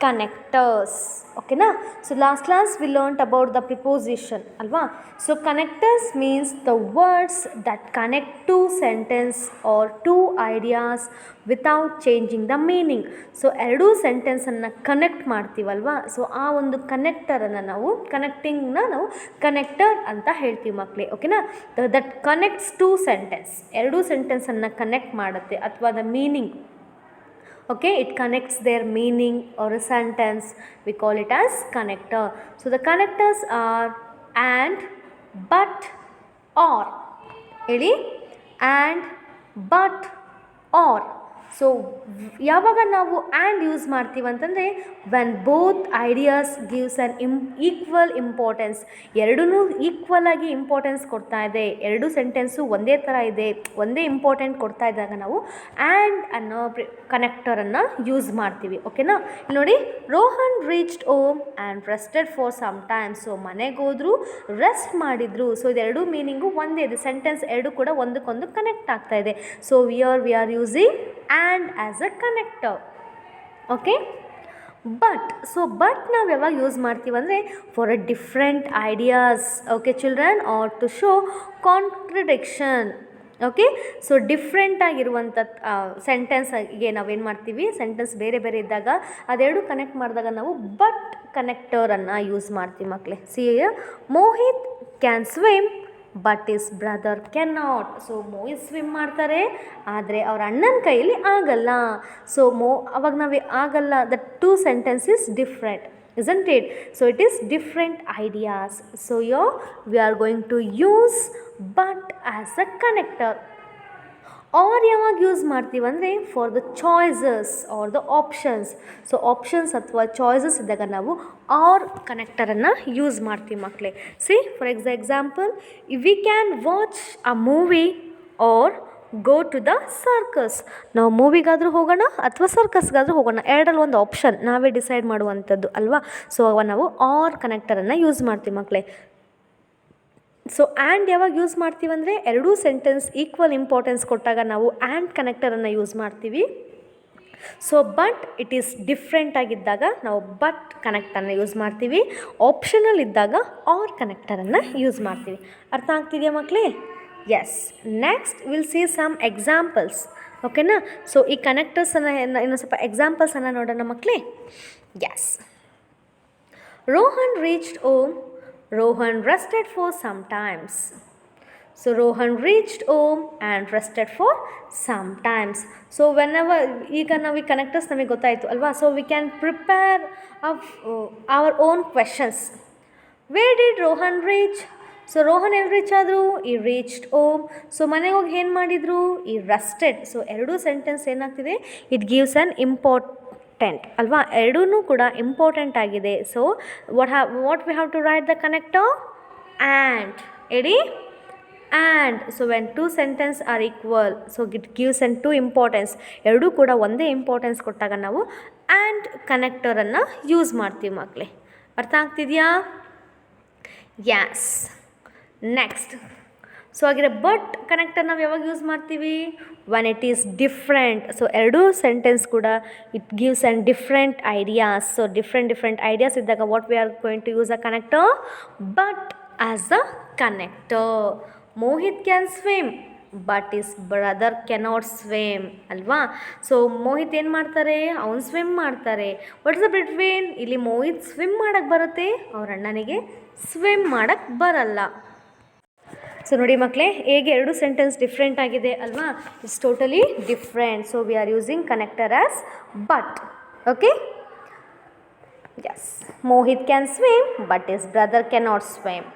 connectors. Okay na? So last class we learned about the preposition alva. So connectors means the words that connect two sentence or two ideas without changing the meaning. So ಎರಡು sentence ಅನ್ನು connect ಮಾಡ್ತೀವಲ್ವಾ, so ಆ ಒಂದು ಕನೆಕ್ಟರನ್ನು ನಾವು ಕನೆಕ್ಟಿಂಗ್ನ ನಾವು connector ಅಂತ ಹೇಳ್ತೀವಿ ಮಕ್ಕಳೇ. ಓಕೆನಾ? ದಟ್ ಕನೆಕ್ಟ್ಸ್ ಟು ಸೆಂಟೆನ್ಸ್, ಎರಡು ಸೆಂಟೆನ್ಸನ್ನು ಕನೆಕ್ಟ್ ಮಾಡುತ್ತೆ ಅಥವಾ the meaning. Okay, it connects their meaning or a sentence. We call it as connector. So the connectors are and, but, or. Eli? And, but, or. So ಯಾವಾಗ ನಾವು and use ಮಾಡ್ತೀವಿ ಅಂತಂದರೆ when both ideas gives an equal importance, ಎರಡೂ equal ಆಗಿ importance ಕೊಡ್ತಾ ಇದೆ, ಎರಡು sentence ಒಂದೇ ಥರ ಇದೆ, ಒಂದೇ ಇಂಪಾರ್ಟೆಂಟ್ ಕೊಡ್ತಾ ಇದ್ದಾಗ ನಾವು ಆ್ಯಂಡ್ ಅನ್ನೋ ಕನೆಕ್ಟರನ್ನು ಯೂಸ್ ಮಾಡ್ತೀವಿ. ಓಕೆನಾ? ನೋಡಿ, Rohan reached home and rested for some time. So ಮನೆಗೆ ಹೋದ್ರು, ರೆಸ್ಟ್ ಮಾಡಿದ್ರು. ಸೊ ಇದೆರಡು ಮೀನಿಂಗು ಒಂದೇ ಇದೆ, ಸೆಂಟೆನ್ಸ್ ಎರಡು ಕೂಡ ಒಂದಕ್ಕೊಂದು ಕನೆಕ್ಟ್ ಆಗ್ತಾ ಇದೆ. So we are using and as a connector. Okay, but ನಾವು ಯಾವಾಗ ಯೂಸ್ ಮಾಡ್ತೀವಿ ಅಂದರೆ for a different ideas, okay children, or to show contradiction. Okay, so different ಆಗಿರುವಂಥ ಸೆಂಟೆನ್ಸ್ಗೆ ನಾವೇನು ಮಾಡ್ತೀವಿ, ಸೆಂಟೆನ್ಸ್ ಬೇರೆ ಬೇರೆ ಇದ್ದಾಗ ಅದೆರಡು ಕನೆಕ್ಟ್ ಮಾಡಿದಾಗ ನಾವು ಬಟ್ ಕನೆಕ್ಟರನ್ನು ಯೂಸ್ ಮಾಡ್ತೀವಿ ಮಕ್ಕಳೇ. C, Mohit can swim but his brother can not. So Mohit swim ಮಾಡ್ತಾರೆ, ಆದರೆ ಅವ್ರ ಅಣ್ಣನ ಕೈಯಲ್ಲಿ ಆಗಲ್ಲ. ಸೊ ಅವಾಗ ನಾವು ಆಗಲ್ಲ, the two sentence is different, isn't it? So it is different ideas. So here we are going to use but as a connector. Or ಯಾವಾಗ ಯೂಸ್ ಮಾಡ್ತೀವಿ ಅಂದರೆ for the choices or the options. So options ಅಥವಾ choices ಇದ್ದಾಗ ನಾವು or ಕನೆಕ್ಟರನ್ನು use ಮಾಡ್ತೀವಿ ಮಕ್ಕಳೇ. See, for example, we can watch a movie or go to the circus. ನಾವು ಮೂವಿಗಾದರೂ ಹೋಗೋಣ ಅಥವಾ ಸರ್ಕಸ್ಗಾದರೂ ಹೋಗೋಣ, ಎರಡರಲ್ಲಿ ಒಂದು ಆಪ್ಷನ್ ನಾವೇ ಡಿಸೈಡ್ ಮಾಡುವಂಥದ್ದು ಅಲ್ವಾ. ಸೊ ಅವಾಗ ನಾವು ಆರ್ ಕನೆಕ್ಟರನ್ನು ಯೂಸ್ ಮಾಡ್ತೀವಿ ಮಕ್ಕಳೇ. ಸೊ ಆ್ಯಂಡ್ ಯಾವಾಗ ಯೂಸ್ ಮಾಡ್ತೀವಿ ಅಂದರೆ ಎರಡೂ ಸೆಂಟೆನ್ಸ್ ಈಕ್ವಲ್ ಇಂಪಾರ್ಟೆನ್ಸ್ ಕೊಟ್ಟಾಗ ನಾವು ಆ್ಯಂಡ್ ಕನೆಕ್ಟರನ್ನು ಯೂಸ್ ಮಾಡ್ತೀವಿ. So but it is different ಆಗಿದ್ದಾಗ ನಾವು ಬಟ್ ಕನೆಕ್ಟನ್ನು ಯೂಸ್ ಮಾಡ್ತೀವಿ. ಆಪ್ಷನಲ್ ಇದ್ದಾಗ ಆರ್ ಕನೆಕ್ಟರನ್ನು ಯೂಸ್ ಮಾಡ್ತೀವಿ. ಅರ್ಥ ಆಗ್ತಿದೆಯಾ ಮಕ್ಕಳೇ? Yes. Next will see some examples. ಓಕೆನಾ? ಸೊ ಈ ಕನೆಕ್ಟರ್ಸನ್ನು ಇನ್ನೊಂದು ಸ್ವಲ್ಪ ಎಕ್ಸಾಂಪಲ್ಸನ್ನು ನೋಡೋಣ ಮಕ್ಕಳೇ. Yes. Rohan reached home. Rohan rested for some times. So Rohan reached home and rested for some times. So whenever ಈಗ ನಾವು ಈ ಕನೆಕ್ಟರ್ಸ್ ನಮಗೆ ಗೊತ್ತಾಯಿತು ಅಲ್ವಾ. So we can prepare our own questions. Where did Rohan reach? So Rohan ಎಲ್ಲಿ reach ಆದರು? ಈ reached home. So ಮನೆಗೆ ಹೋಗಿ ಏನು ಮಾಡಿದರು? ಈ ರೆಸ್ಟೆಡ್. ಸೊ ಎರಡೂ ಸೆಂಟೆನ್ಸ್ ಏನಾಗ್ತಿದೆ, ಇಟ್ ಗಿವ್ಸ್ ಅನ್ ಇಂಪಾರ್ಟೆಂಟ್ ಅಲ್ವಾ, ಎರಡೂ ಕೂಡ ಇಂಪಾರ್ಟೆಂಟ್ ಆಗಿದೆ. So what we have to write the connector? And. ಎಡಿ? And. So when two sentence are equal, so it gives an to importance. ಎರಡೂ ಕೂಡ ಒಂದೇ ಇಂಪಾರ್ಟೆನ್ಸ್ ಕೊಟ್ಟಾಗ ನಾವು ಆ್ಯಂಡ್ ಕನೆಕ್ಟರನ್ನು ಯೂಸ್ ಮಾಡ್ತೀವಿ ಮಕ್ಕಳೇ. ಅರ್ಥ ಆಗ್ತಿದೆಯಾ? ಯಾಸ್. ನೆಕ್ಸ್ಟ್, ಸೊ ಹಾಗಿದ್ರೆ ಬಟ್ ಕನೆಕ್ಟರ್ ನಾವು ಯಾವಾಗ ಯೂಸ್ ಮಾಡ್ತೀವಿ? When it is different. So ಎರಡೂ ಸೆಂಟೆನ್ಸ್ ಕೂಡ it gives and different ideas. So different ideas ಇದ್ದಾಗ what we are going to use a connector? But as a connector. Mohit can swim but his brother cannot swim ಅಲ್ವಾ. So Mohit ಏನು ಮಾಡ್ತಾರೆ? ಅವ್ನು swim ಮಾಡ್ತಾರೆ. What's the between? ಇಲ್ಲಿ Mohit swim ಮಾಡೋಕ್ಕೆ ಬರುತ್ತೆ, ಅವ್ರ ಅಣ್ಣನಿಗೆ ಸ್ವಿಮ್ ಮಾಡೋಕ್ಕೆ ಬರಲ್ಲ. ಸೊ ನೋಡಿ ಮಕ್ಕಳೇ, ಹೇಗೆ ಎರಡು ಸೆಂಟೆನ್ಸ್ ಡಿಫ್ರೆಂಟ್ ಆಗಿದೆ ಅಲ್ವಾ. It's totally different. So we are using connector as but. Okay, yes. Mohit can swim but his brother cannot swim.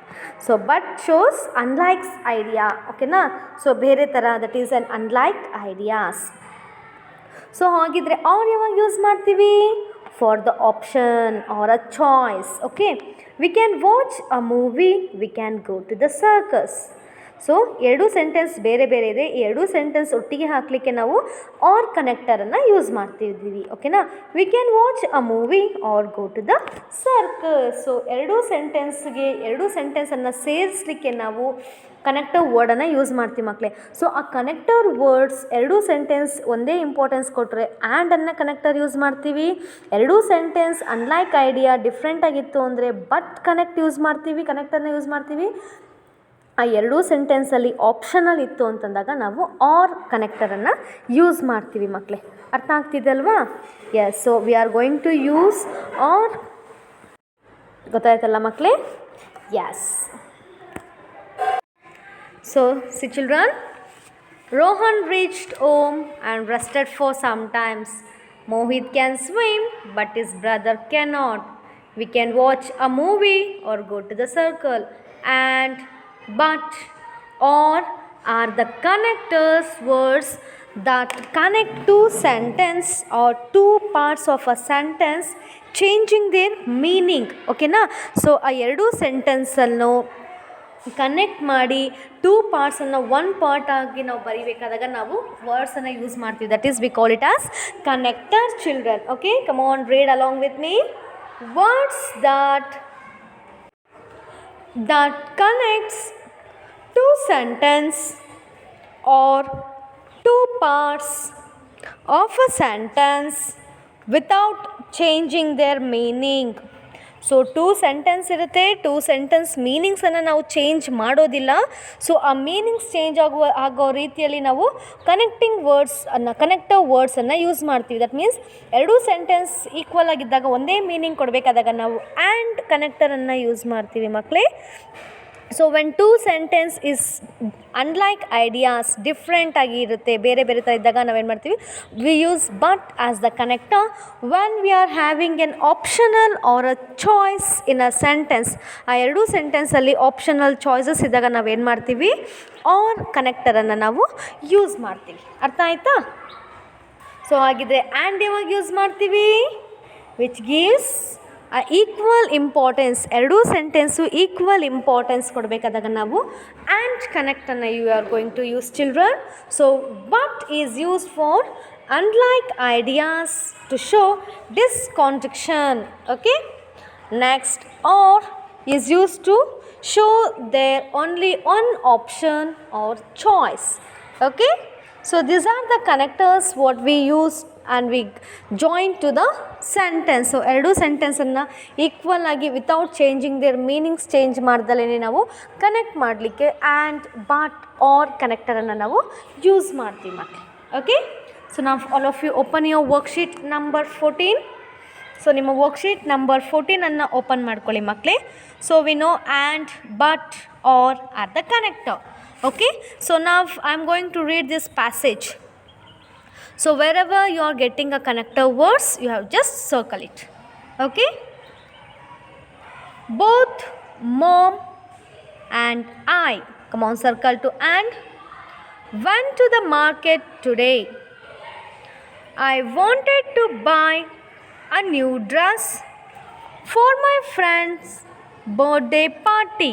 So but shows unlikes idea. ಓಕೆನಾ? ಸೊ ಬೇರೆ ಥರ, that is an unlike ideas. So ಹಾಗಿದ್ರೆ or ಯಾವಾಗ use ಮಾಡ್ತೀವಿ? For the option or a choice. Okay, we can watch a movie, we can go to the circus. So ಎರಡೂ sentence ಬೇರೆ ಬೇರೆ ಇದೆ. ಈ ಎರಡೂ ಸೆಂಟೆನ್ಸ್ ಒಟ್ಟಿಗೆ ಹಾಕಲಿಕ್ಕೆ ನಾವು ಆರ್ ಕನೆಕ್ಟರನ್ನು ಯೂಸ್ ಮಾಡ್ತಿದ್ದೀವಿ. ಓಕೆನಾ? We can watch a movie or go to the circus. So ಎರಡೂ ಸೆಂಟೆನ್ಸನ್ನು ಸೇರಿಸಲಿಕ್ಕೆ ನಾವು ಕನೆಕ್ಟರ್ ವರ್ಡನ್ನು ಯೂಸ್ ಮಾಡ್ತೀವಿ ಮಕ್ಕಳೇ. ಸೊ ಆ ಕನೆಕ್ಟರ್ ವರ್ಡ್ಸ್ ಎರಡೂ ಸೆಂಟೆನ್ಸ್ ಒಂದೇ ಇಂಪಾರ್ಟೆನ್ಸ್ ಕೊಟ್ಟರೆ ಆ್ಯಂಡನ್ನು ಕನೆಕ್ಟರ್ ಯೂಸ್ ಮಾಡ್ತೀವಿ. ಎರಡೂ ಸೆಂಟೆನ್ಸ್ ಅನ್ಲೈಕ್ ಐಡಿಯಾ ಡಿಫ್ರೆಂಟ್ ಆಗಿತ್ತು ಅಂದರೆ ಬಟ್ ಕನೆಕ್ಟರ್ನ ಯೂಸ್ ಮಾಡ್ತೀವಿ. ಆ ಎರಡೂ ಸೆಂಟೆನ್ಸಲ್ಲಿ ಆಪ್ಷನಲ್ ಇತ್ತು ಅಂತಂದಾಗ ನಾವು ಆರ್ ಕನೆಕ್ಟರನ್ನು ಯೂಸ್ ಮಾಡ್ತೀವಿ ಮಕ್ಕಳೇ. ಅರ್ಥ ಆಗ್ತಿದೆ ಅಲ್ವಾ? Yes. So we are going to use or. ಗೊತ್ತಾಯ್ತಲ್ಲ ಮಕ್ಕಳೇ? Yes. So, see children, Rohan reached home and rested for some times. Mohit can swim, but his brother cannot. We can watch a movie or go to the circle. And, but, or are the connectors words that connect two sentence or two parts of a sentence, changing their meaning. Okay na? So, ಆ ಎರಡೂ ಸೆಂಟೆನ್ಸನ್ನು connect ಮಾಡಿ two ಪಾರ್ಟ್ಸನ್ನು one part ಆಗಿ ನಾವು ಬರೀಬೇಕಾದಾಗ ನಾವು ವರ್ಡ್ಸನ್ನು use ಮಾಡ್ತೀವಿ. That is V call it as connector children. Okay, come on, read along with me. Words that connects two sentence or two parts of a sentence without changing their meaning. So 2 sentence ಇರುತ್ತೆ, 2 sentence ಮೀನಿಂಗ್ಸನ್ನು ನಾವು change ಮಾಡೋದಿಲ್ಲ. So ಆ meanings change ಆಗೋ ರೀತಿಯಲ್ಲಿ ನಾವು connective ವರ್ಡ್ಸನ್ನು use ಮಾಡ್ತೀವಿ. That means ಎರಡೂ sentence equal ಆಗಿದ್ದಾಗ ಒಂದೇ ಮೀನಿಂಗ್ ಕೊಡಬೇಕಾದಾಗ ನಾವು ಆ್ಯಂಡ್ ಕನೆಕ್ಟರನ್ನು ಯೂಸ್ ಮಾಡ್ತೀವಿ ಮಕ್ಕಳೇ. So when 2 sentence is unlike ideas, different ಆಗಿ ಇರುತ್ತೆ, ಬೇರೆ ಬೇರೆ ಥರ ಇದ್ದಾಗ ನಾವೇನು ಮಾಡ್ತೀವಿ, we use but as the connector. When we are having an optional or a choice in a sentence, ಆ ಎರಡೂ ಸೆಂಟೆನ್ಸಲ್ಲಿ ಆಪ್ಷನಲ್ ಚಾಯ್ಸಸ್ ಇದ್ದಾಗ ನಾವೇನು ಮಾಡ್ತೀವಿ, ಆರ್ ಕನೆಕ್ಟರನ್ನು ನಾವು ಯೂಸ್ ಮಾಡ್ತೀವಿ. ಅರ್ಥ ಆಯ್ತಾ? ಸೊ ಹಾಗಿದ್ರೆ ಆ್ಯಂಡ್ ಯಾವಾಗ ಯೂಸ್ ಮಾಡ್ತೀವಿ, ವಿಚ್ ಗಿವ್ಸ್ ಈಕ್ವಲ್ ಇಂಪಾರ್ಟೆನ್ಸ್, ಎರಡೂ ಸೆಂಟೆನ್ಸು ಈಕ್ವಲ್ ಇಂಪಾರ್ಟೆನ್ಸ್ ಕೊಡಬೇಕಾದಾಗ ನಾವು ಆ್ಯಂಡ್ ಕನೆಕ್ಟನ್ನು you are going to use children. So but is used for unlike ideas to show disconjunction. Okay, next or is used to show there only one option or choice. Okay, so these are the connectors what we use and we join to the sentence. So ಎರಡು ಸೆಂಟೆನ್ಸನ್ನು equal ಆಗಿ without changing their meanings change ಮಾಡ್ದಲೇ ನಾವು connect ಮಾಡಲಿಕ್ಕೆ and but R ಕನೆಕ್ಟರನ್ನು ನಾವು use ಮಾಡ್ತೀವಿ ಮಕ್ಕಳು. Okay, so ನಾವು all of you open your worksheet number 14. So ನಿಮ್ಮ ವರ್ಕ್ಶೀಟ್ ನಂಬರ್ 14ಅನ್ನು ಓಪನ್ ಮಾಡ್ಕೊಳ್ಳಿ ಮಕ್ಕಳೇ. So we know and but or or the connector. Okay, so now I am going to read this passage. So wherever you are getting a connector words, you have just circle it. Okay, both mom and I, come on, circle to and, went to the market today. I wanted to buy a new dress for my friend's birthday party.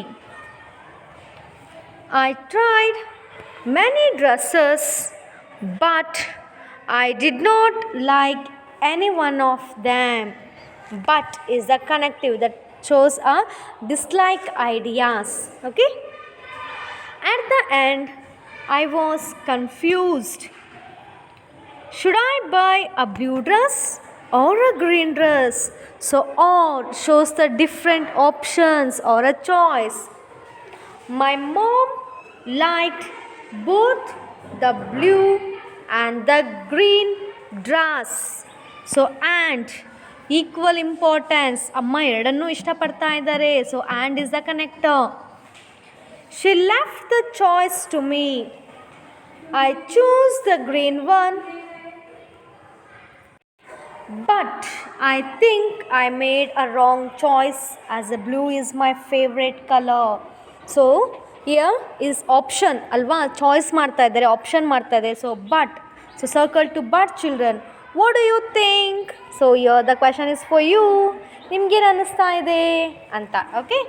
I tried many dresses, but I did not like any one of them. But is the connective that shows a dislike ideas. Okay, at the end I was confused. Should I buy a blue dress or a green dress? So or shows the different options or a choice. My mom liked both the blue and the green dress. So and equal importance. ಅಮ್ಮ ಎರಡನ್ನೂ ಇಷ್ಟಪಡ್ತಾ ಇದ್ದಾರೆ. So and is the connector. She left the choice to me. I choose the green one. But I think I made a wrong choice as the blue is my favorite color. So here is option alva, choice ಮಾಡ್ತಾ ಇದ್ದಾರೆ, option ಮಾಡ್ತಾ ಇದೆ. So but, so circle to but children. What do you think? So here the question is for you. ನಿಮ್ಗೇನು ಅನ್ನಿಸ್ತಾ ಇದೆ ಅಂತ. Okay,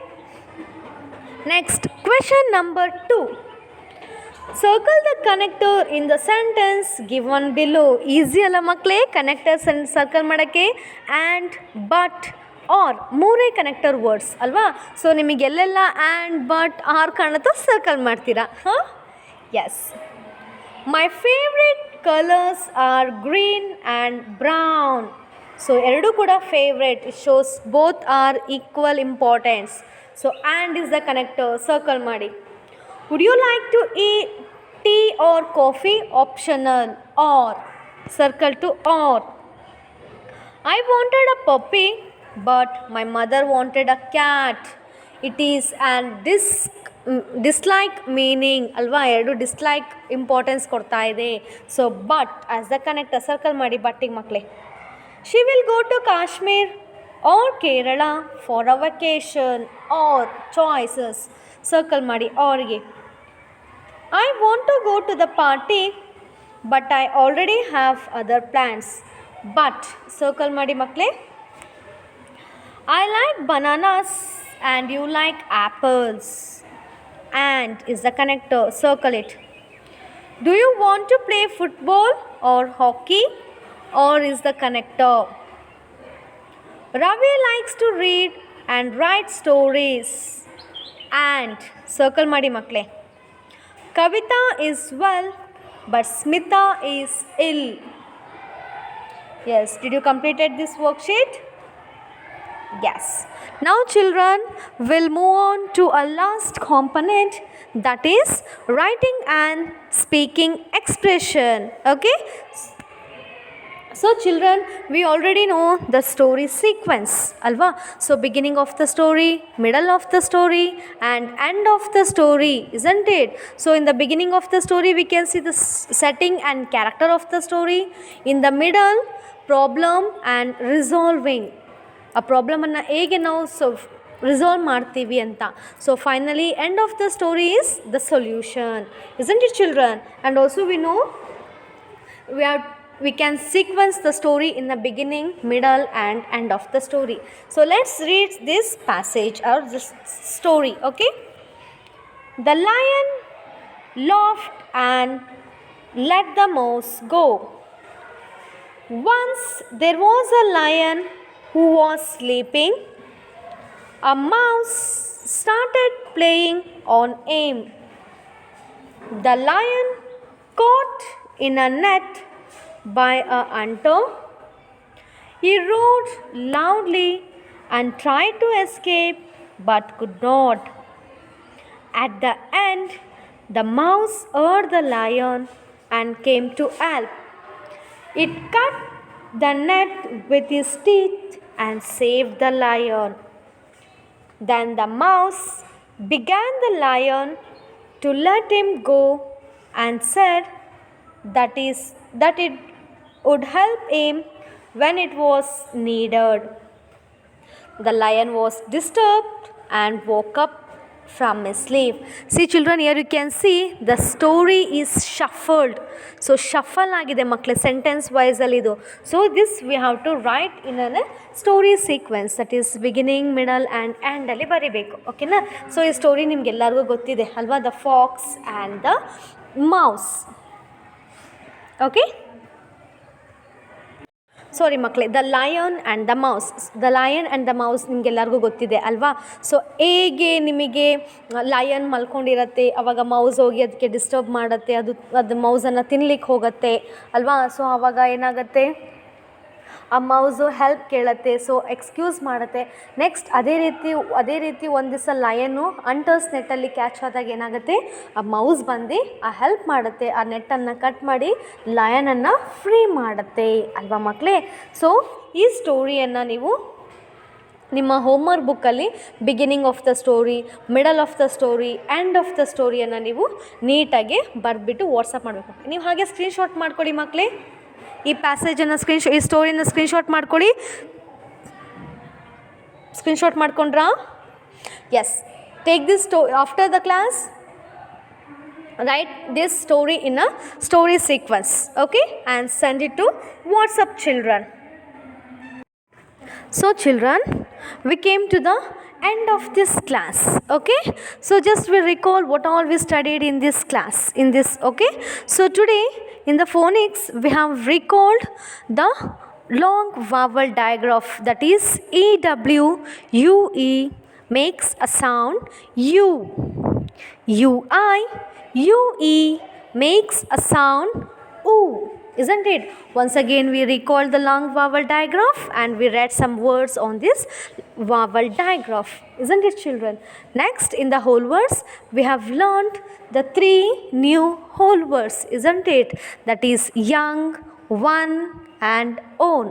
next question number 2. Circle the connector in the sentence given below. Easy ಅಲ್ಲ ಮಕ್ಕಳೇ connectors circle ಮಾಡೋಕ್ಕೆ. And but or ಮೂರೇ connector words ಅಲ್ವಾ. So ನಿಮಗೆ ಎಲ್ಲೆಲ್ಲ ಆ್ಯಂಡ್ ಬಟ್ ಆರ್ ಕಾಣುತ್ತೋ ಸರ್ಕಲ್ ಮಾಡ್ತೀರಾ. ಹಾಂ, yes. My favourite colours are green and brown. So ಎರಡೂ ಕೂಡ favourite, shows both are equal importance. So and is the connector, circle ಮಾಡಿ. Would you like to eat tea or coffee? Optional. Or, circle to or. I wanted a puppy, but my mother wanted a cat. It is an dislike meaning ಅಲ್ವಾ. ಎರಡು dislike importance ಕೊಡ್ತಾ ಇದೆ. So but as the connector, circle ಮಾಡಿ ಬಟ್ಟಿಗೆ ಮಕ್ಕಳೇ. She will go to Kashmir or Kerala for a vacation. Or choices, circle ಮಾಡಿ ಅವ್ರಿಗೆ. I want to go to the party, but I already have other plans. But circle ಮಾಡಿ ಮಕ್ಕಳೇ. I like bananas and you like apples. And is the connector, circle it. Do you want to play football or hockey? Or is the connector. Ravi likes to read and write stories. And circle ಮಾಡಿ ಮಕ್ಕಳೇ. Kavita is well, but Smita is ill. Yes, did you completed this worksheet? Yes. Now children will move on to a last component, that is writing and speaking expression. Okay. So children, we already know the story sequence, alva. So beginning of the story, middle of the story and end of the story, isn't it? So in the beginning of the story we can see the setting and character of the story. In the middle, problem and resolving. A problem ಅನ್ನು ಹೇಗೆ ನಾವು resolve ಮಾಡ್ತೀವಿ ಅಂತ. So finally end of the story is the solution, isn't it children? And also we know we can sequence the story in the beginning, middle and end of the story. So let's read this passage or this story. Okay. The lion laughed and let the mouse go. Once there was a lion who was sleeping. A mouse started playing on him. The lion, caught in a net by a hunter, he roared loudly and tried to escape but could not. At the end, the mouse heard the lion and came to help. It cut the net with his teeth and saved the lion. Then the mouse began the lion to let him go and said that it would help him when it was needed. The lion was disturbed and woke up from his sleep. See children, here you can see the story is shuffled. So shuffle agide makle sentence wise alli idu. So this we have to write in a story sequence, that is beginning, middle and end alli baribeku. Okay na? So ಈ story ನಿಮಗೆ ಎಲ್ಲರಿಗೂ ಗೊತ್ತಿದೆ ಅಲ್ವಾ, the fox and the mouse. Okay. ಸಾರಿ ಮಕ್ಕಳೇ, the lion and the mouse. The lion and the mouse ನಿಮಗೆಲ್ಲರಿಗೂ ಗೊತ್ತಿದೆ ಅಲ್ವಾ. So ಹೇಗೆ ನಿಮಗೆ ಲಯನ್ ಮಲ್ಕೊಂಡಿರತ್ತೆ, ಆವಾಗ ಮೌಸ್ ಹೋಗಿ ಅದಕ್ಕೆ ಡಿಸ್ಟರ್ಬ್ ಮಾಡುತ್ತೆ, ಅದು ಮೌಸನ್ನು ತಿನ್ಲಿಕ್ಕೆ ಹೋಗುತ್ತೆ ಅಲ್ವಾ. ಸೊ ಆವಾಗ ಏನಾಗುತ್ತೆ, ಆ ಮೌಸು ಹೆಲ್ಪ್ ಕೇಳುತ್ತೆ, ಸೊ ಎಕ್ಸ್ಕ್ಯೂಸ್ ಮಾಡುತ್ತೆ. ನೆಕ್ಸ್ಟ್ ಅದೇ ರೀತಿ ಒಂದು ದಿವಸ ಲಯನ್ನು ಅಂಟರ್ಸ್ ನೆಟ್ಟಲ್ಲಿ ಕ್ಯಾಚ್ ಆದಾಗ ಏನಾಗುತ್ತೆ, ಆ ಮೌಸ್ ಬಂದು ಆ ಹೆಲ್ಪ್ ಮಾಡುತ್ತೆ, ಆ ನೆಟ್ಟನ್ನು ಕಟ್ ಮಾಡಿ ಲಯನನ್ನು ಫ್ರೀ ಮಾಡುತ್ತೆ ಅಲ್ವಾ ಮಕ್ಕಳೇ. ಸೊ ಈ ಸ್ಟೋರಿಯನ್ನು ನೀವು ನಿಮ್ಮ ಹೋಮ್ವರ್ಕ್ ಬುಕ್ಕಲ್ಲಿ beginning of the story, middle of the story, end of the ಸ್ಟೋರಿಯನ್ನು ನೀವು ನೀಟಾಗಿ ಬರೆದ್ಬಿಟ್ಟು ವಾಟ್ಸಪ್ ಮಾಡಬೇಕು. ನೀವು ಹಾಗೆ ಸ್ಕ್ರೀನ್ಶಾಟ್ ಮಾಡ್ಕೊಳ್ಳಿ ಮಕ್ಕಳೇ, ಈ ಪ್ಯಾಸೇಜನ್ನು ಈ ಸ್ಟೋರಿನ ಸ್ಕ್ರೀನ್ಶಾಟ್ ಮಾಡ್ಕೊಳ್ಳಿ. ಸ್ಕ್ರೀನ್ಶಾಟ್ ಮಾಡ್ಕೊಂಡ್ರಾ? Yes. Take this after the class, write this story in a story sequence, okay, and send it to WhatsApp children. So children, we came to the end of this class. Okay, so just we recall what all we studied in this class, in this. Okay, so today in the phonics we have recalled the long vowel digraph, that is EWUE makes a sound U. UI UE makes a sound OO, isn't it? Once again we recalled the long vowel digraph and we read some words on this vowel digraph, isn't it children? Next, in the whole words we have learned the 3 new whole words, isn't it? That is young, one and own.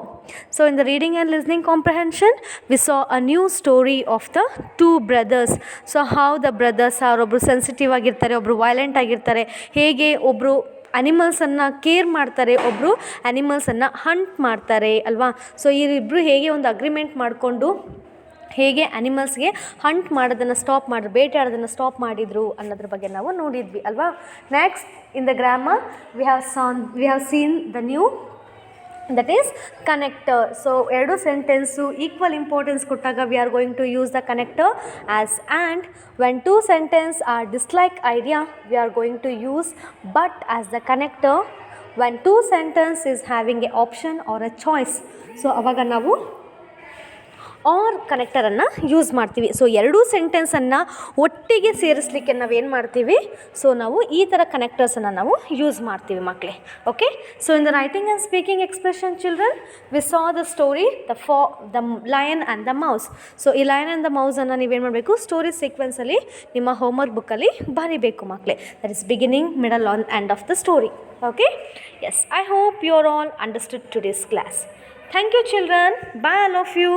So in the reading and listening comprehension we saw a new story of the 2 brothers. So how the brothers are, ಒಬ್ಬರು sensitive ಆಗಿರ್ತಾರೆ, ಒಬ್ಬರು violent ಆಗಿರ್ತಾರೆ, ಹೇಗೆ ಒಬ್ಬರು ಅನಿಮಲ್ಸನ್ನು care ಮಾಡ್ತಾರೆ, ಒಬ್ಬರು ಅನಿಮಲ್ಸನ್ನು Hunt ಮಾಡ್ತಾರೆ ಅಲ್ವಾ. ಸೊ ಇವರಿಬ್ಬರು ಹೇಗೆ ಒಂದು ಅಗ್ರಿಮೆಂಟ್ ಮಾಡಿಕೊಂಡು ಹೇಗೆ ಅನಿಮಲ್ಸ್ಗೆ ಹಂಟ್ ಮಾಡೋದನ್ನು ಸ್ಟಾಪ್ ಮಾಡಿದ್ರು, ಬೇಟೆಯಾಡೋದನ್ನು ಸ್ಟಾಪ್ ಮಾಡಿದರು ಅನ್ನೋದ್ರ ಬಗ್ಗೆ ನಾವು ನೋಡಿದ್ವಿ ಅಲ್ವಾ. Next, in the grammar we have seen the new, that is connector. So ಎರಡು ಸೆಂಟೆನ್ಸು ಈಕ್ವಲ್ ಇಂಪಾರ್ಟೆನ್ಸ್ ಕೊಟ್ಟಾಗ we are going to use the connector as and. When 2 sentences are dislike idea we are going to use but as the connector. When 2 sentences is having a option or a choice, so ಅವಾಗ ನಾವು or ಕನೆಕ್ಟರನ್ನು use ಮಾಡ್ತೀವಿ. So ಎರಡೂ ಸೆಂಟೆನ್ಸನ್ನು ಒಟ್ಟಿಗೆ ಸೇರಿಸ್ಲಿಕ್ಕೆ ನಾವೇನು ಮಾಡ್ತೀವಿ, so ನಾವು ಈ ಥರ ಕನೆಕ್ಟರ್ಸನ್ನು ನಾವು ಯೂಸ್ ಮಾಡ್ತೀವಿ ಮಕ್ಕಳೇ. Okay, so in the writing and speaking expression children we saw the story the lion and the mouse. So ಈ ಲಯನ್ ಆ್ಯಂಡ್ ದ ಮೌಸನ್ನು ನೀವೇನು ಮಾಡಬೇಕು, ಸ್ಟೋರಿ ಸೀಕ್ವೆನ್ಸಲ್ಲಿ ನಿಮ್ಮ ಹೋಮ್ವರ್ಕ್ ಬುಕ್ಕಲ್ಲಿ ಬರೀಬೇಕು ಮಕ್ಕಳೇ. That is beginning, middle, on end of the story. Okay, yes, I hope you are all understood today's class. Thank you children. Bye all of you.